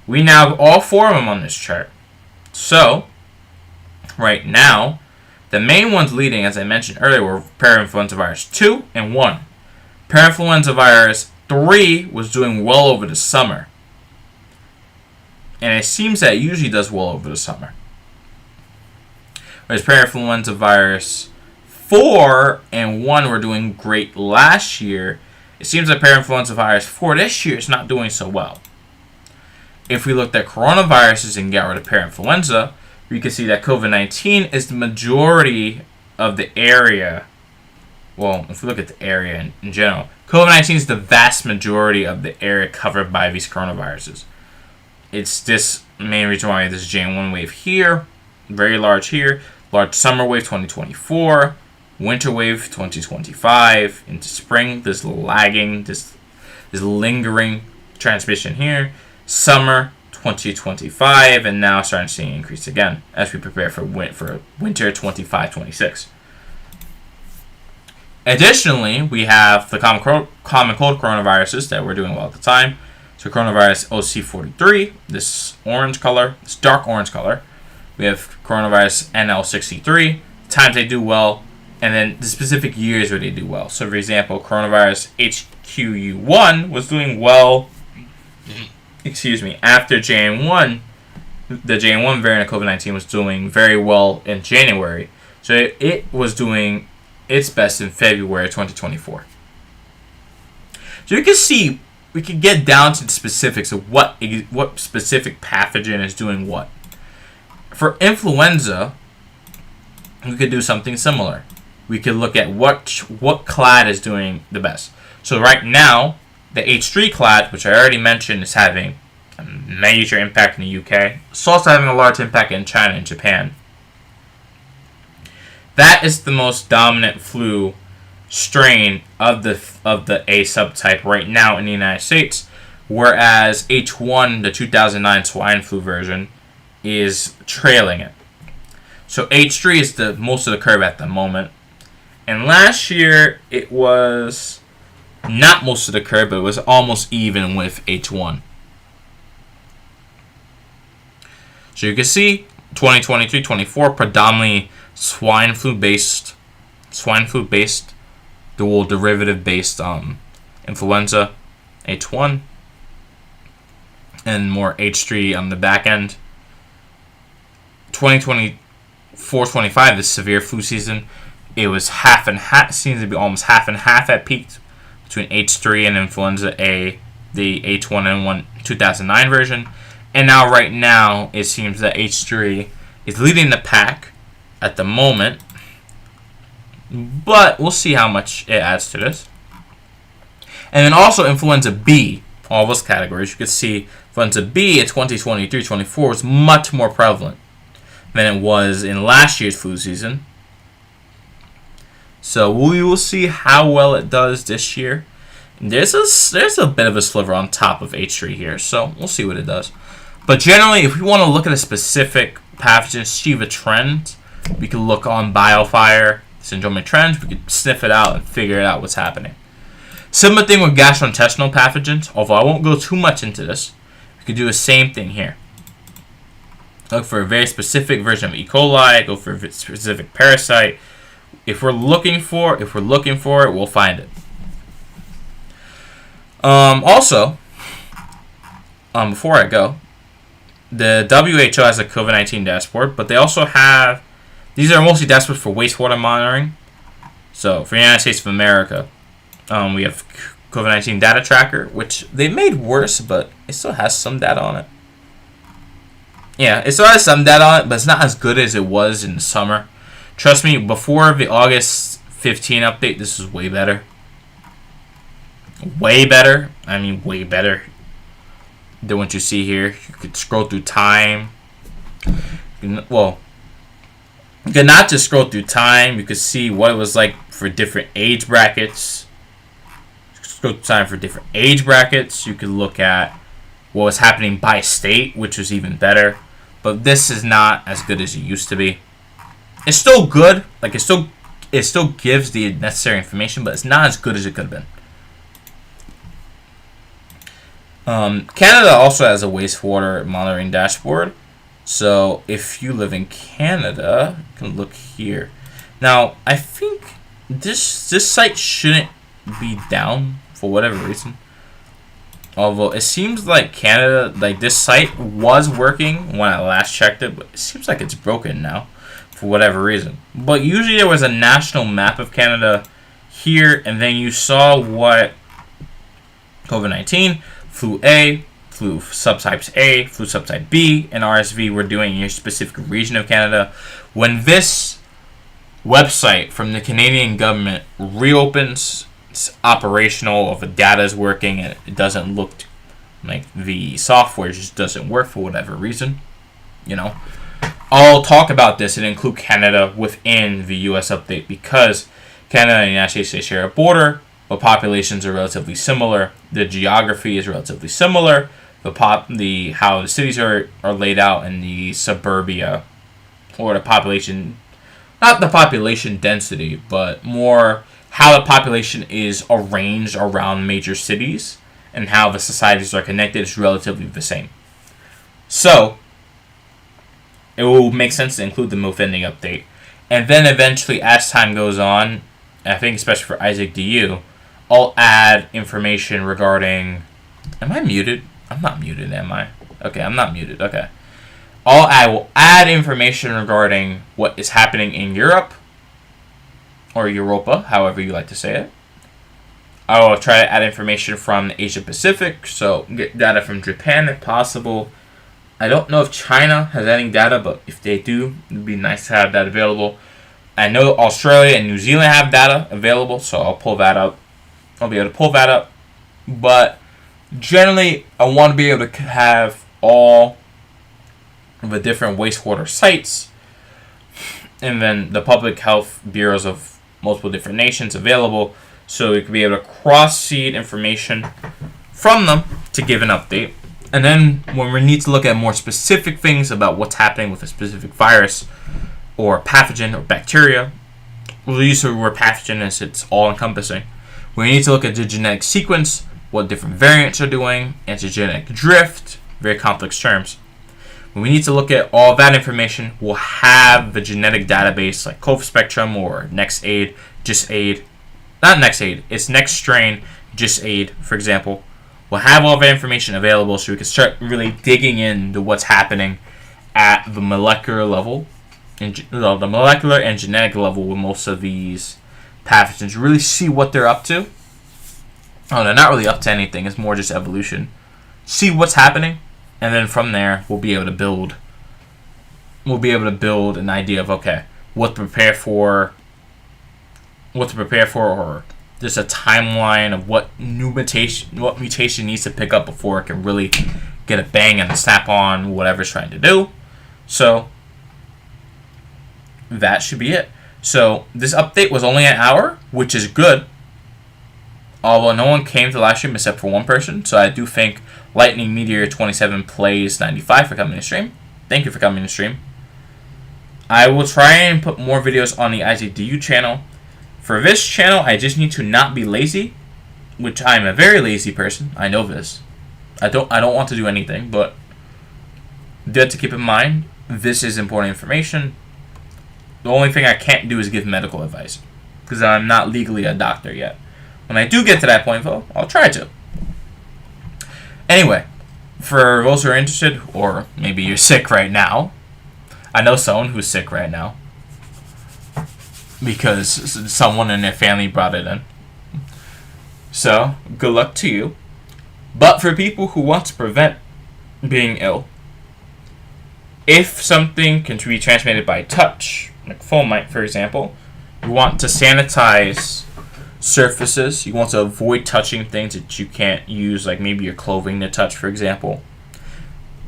we now have all 4 of them on this chart. So right now, the main ones leading, as I mentioned earlier, were parainfluenza virus 2 and 1. Parainfluenza virus 3 was doing well over the summer, and it seems that it usually does well over the summer. Whereas parainfluenza virus 4 and 1 were doing great last year, it seems that parainfluenza virus 4 this year is not doing so well. If we looked at coronaviruses and get rid of parainfluenza, we can see that COVID-19 is the majority of the area. Well, if we look at the area in general, COVID-19 is the vast majority of the area covered by these coronaviruses. it's this main reason why this JN1 wave here, very large here, large summer wave 2024, winter wave 2025, into spring, this lagging, this lingering transmission here, summer 2025, and now starting to see an increase again as we prepare for winter 25-26. Additionally, we have the common cold coronaviruses that we're doing well at the time. So coronavirus OC43, this orange color, this dark orange color. We have coronavirus NL63, times they do well, and then the specific years where they do well. So for example, coronavirus HQU1 was doing well, after JN1. The JN1 variant of COVID-19 was doing very well in January. So it was doing its best in February 2024. So you can see, we can get down to the specifics of what specific pathogen is doing what. For influenza, we could do something similar. We could look at what clade is doing the best. So right now, the H3 clade, which I already mentioned, is having a major impact in the UK. It's also having a large impact in China and Japan. That is the most dominant flu strain of the A subtype right now in the United States, whereas H1, the 2009 swine flu version, is trailing it. So H3 is the most of the curve at the moment. And last year, it was not most of the curve, but it was almost even with H1. So you can see 2023-24 predominantly swine flu based, dual derivative based influenza, H1, and more H3 on the back end. 2024-25, the severe flu season, it was half and half. Seems to be almost half and half at peak between H3 and influenza A, the H1N1 2009 version. And now, right now, it seems that H3 is leading the pack at the moment. But we'll see how much it adds to this. And then also influenza B, all those categories. You can see influenza B in 2023-24 was much more prevalent than it was in last year's flu season. So we will see how well it does this year. There's a bit of a sliver on top of H3 here, so we'll see what it does. But generally, if we want to look at a specific pathogen, see the trend, we can look on BioFire, syndromic trends, we can sniff it out and figure out what's happening. Similar thing with gastrointestinal pathogens, although I won't go too much into this. We can do the same thing here. Look for a very specific version of E. coli, go for a specific parasite. If we're looking for it, we'll find it. Also, before I go, the WHO has a COVID-19 dashboard, but they also have, these are mostly dashboards for wastewater monitoring. So for the United States of America, we have COVID-19 data tracker, which they made worse, but it still has some data on it. Yeah, it still has some data on it, but it's not as good as it was in the summer. Trust me, before the August 15 update, this was way better. Way better. I mean, way better than what you see here. You could scroll through time. Well, you could not just scroll through time. You could see what it was like for different age brackets. Scroll through time for different age brackets. You could look at what was happening by state, which was even better. But this is not as good as it used to be. It's still good. Like, it still gives the necessary information, but it's not as good as it could have been. Canada also has a wastewater monitoring dashboard. So if you live in Canada, you can look here. Now, I think this site shouldn't be down for whatever reason. Although it seems like Canada, like this site was working when I last checked it, but it seems like it's broken now for whatever reason. But usually there was a national map of Canada here, and then you saw what COVID-19, flu A, flu subtypes A, flu subtype B, and RSV were doing in your specific region of Canada. When this website from the Canadian government reopens, it's operational, if the data is working, and it doesn't look like the software just doesn't work for whatever reason, you know. I'll talk about this and include Canada within the U.S. update because Canada and the United States, they share a border, but populations are relatively similar. The geography is relatively similar. How the cities are laid out in the suburbia, or the population, not the population density, but more how the population is arranged around major cities and how the societies are connected is relatively the same. So, it will make sense to include them within the update. And then eventually, as time goes on, I think especially for Isaac DU, I'll add information regarding... Am I muted? I'm not muted, am I? Okay, I'm not muted. Okay. I will add information regarding what is happening in Europe, or Europa, however you like to say it. I will try to add information from the Asia Pacific, so get data from Japan if possible. I don't know if China has any data, but if they do, it would be nice to have that available. I know Australia and New Zealand have data available, so I'll pull that up. I'll be able to pull that up. But generally, I want to be able to have all the different wastewater sites and then the public health bureaus of multiple different nations available, so we can be able to cross-seed information from them to give an update. And then when we need to look at more specific things about what's happening with a specific virus or pathogen or bacteria, we'll use the word pathogen as it's all-encompassing. We need to look at the genetic sequence, what different variants are doing, antigenic drift, very complex terms. When we need to look at all that information, we'll have the genetic database like COVID Spectrum or NextAid, GISAID. Not NextAid, it's Next Strain, GISAID, for example. We'll have all that information available so we can start really digging into what's happening at the molecular level, the molecular and genetic level with most of these pathogens. Really see what they're up to. Oh, they're not really up to anything. It's more just evolution. See what's happening, and then from there we'll be able to build. We'll be able to build an idea of okay, what to prepare for, or just a timeline of what mutation needs to pick up before it can really get a bang and a snap on whatever it's trying to do. So that should be it. So this update was only an hour, which is good. Although no one came to the live stream except for one person, so I do thank Lightning Meteor 27 Plays 95 for coming to stream. Thank you for coming to stream. I will try and put more videos on the IZDU channel. For this channel, I just need to not be lazy, which I'm a very lazy person. I know this. I don't want to do anything, but you have to keep in mind this is important information. The only thing I can't do is give medical advice because I'm not legally a doctor yet. When I do get to that point, though, I'll try to. Anyway, for those who are interested, or maybe you're sick right now, I know someone who's sick right now because someone in their family brought it in. So, good luck to you. But for people who want to prevent being ill, if something can be transmitted by touch, like fomite, for example, you want to sanitize surfaces. You want to avoid touching things that you can't use, like maybe your clothing to touch, for example.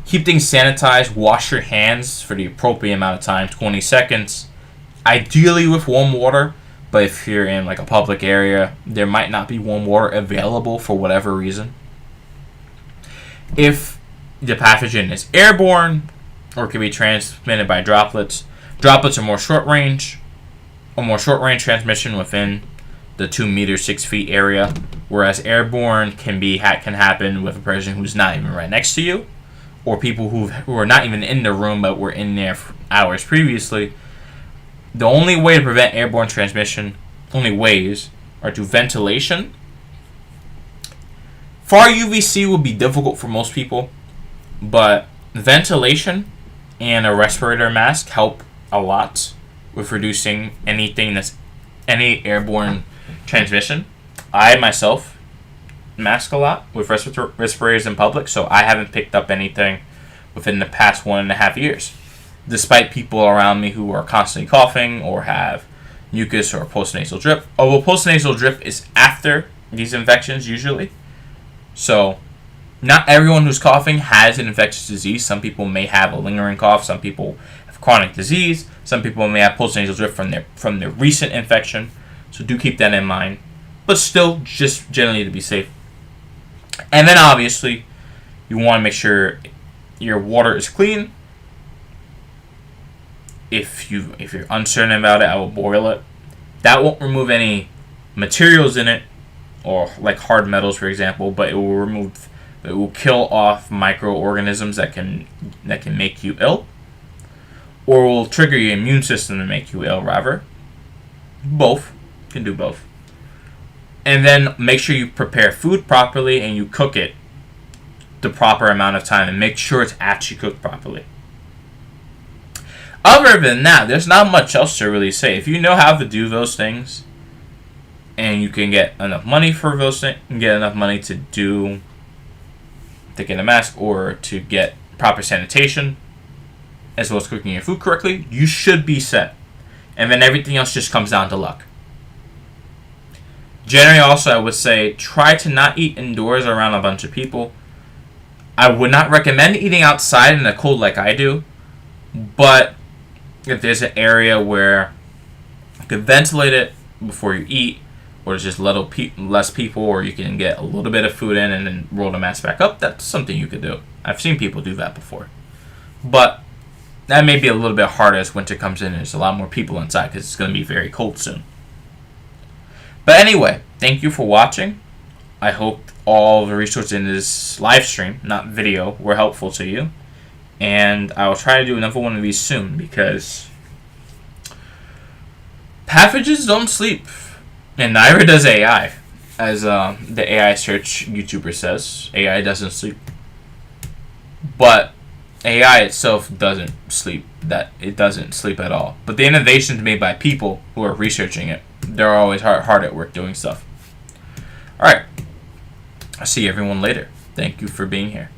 Keep things sanitized. Wash your hands for the appropriate amount of time, 20 seconds. Ideally with warm water, but if you're in like a public area, there might not be warm water available for whatever reason. If the pathogen is airborne or can be transmitted by droplets, droplets are more short range transmission within the 2 meters 6 feet area, whereas airborne can happen with a person who's not even right next to you, or people who are not even in the room but were in there for hours previously. The only way to prevent airborne transmission, only ways, are through ventilation. Far UVC will be difficult for most people, but ventilation and a respirator mask help a lot with reducing any airborne transmission. I myself mask a lot with respirators in public, so I haven't picked up anything within the past 1.5 years, despite people around me who are constantly coughing or have mucus or postnasal drip. Although postnasal drip is after these infections usually, so Not everyone who's coughing has an infectious disease. Some people may have a lingering cough. Some people have chronic disease. Some people may have postnasal drip from their recent infection. So do keep that in mind. But still, just generally to be safe. And then obviously, you want to make sure your water is clean. If you're uncertain about it, I will boil it. That won't remove any materials in it, or like hard metals, for example, but it will kill off microorganisms that can make you ill, or will trigger your immune system to make you ill, rather. Both. You can do both. And then make sure you prepare food properly and you cook it the proper amount of time and make sure it's actually cooked properly. Other than that, there's not much else to really say. If you know how to do those things and you can get enough money for those things, and get enough money to get a mask or to get proper sanitation as well as cooking your food correctly, you should be set. And then everything else just comes down to luck. Generally, also, I would say try to not eat indoors around a bunch of people. I would not recommend eating outside in the cold like I do, but if there's an area where you can ventilate it before you eat, or there's just less people, or you can get a little bit of food in and then roll the mask back up, that's something you could do. I've seen people do that before. But that may be a little bit harder as winter comes in and there's a lot more people inside because it's going to be very cold soon. But anyway, thank you for watching. I hope all the resources in this live stream, not video, were helpful to you. And I will try to do another one of these soon because pathogens don't sleep. And neither does AI. As the AI search YouTuber says, AI doesn't sleep. But AI itself doesn't sleep. It doesn't sleep at all. But the innovations made by people who are researching it, they're always hard at work doing stuff. Alright. I'll see everyone later. Thank you for being here.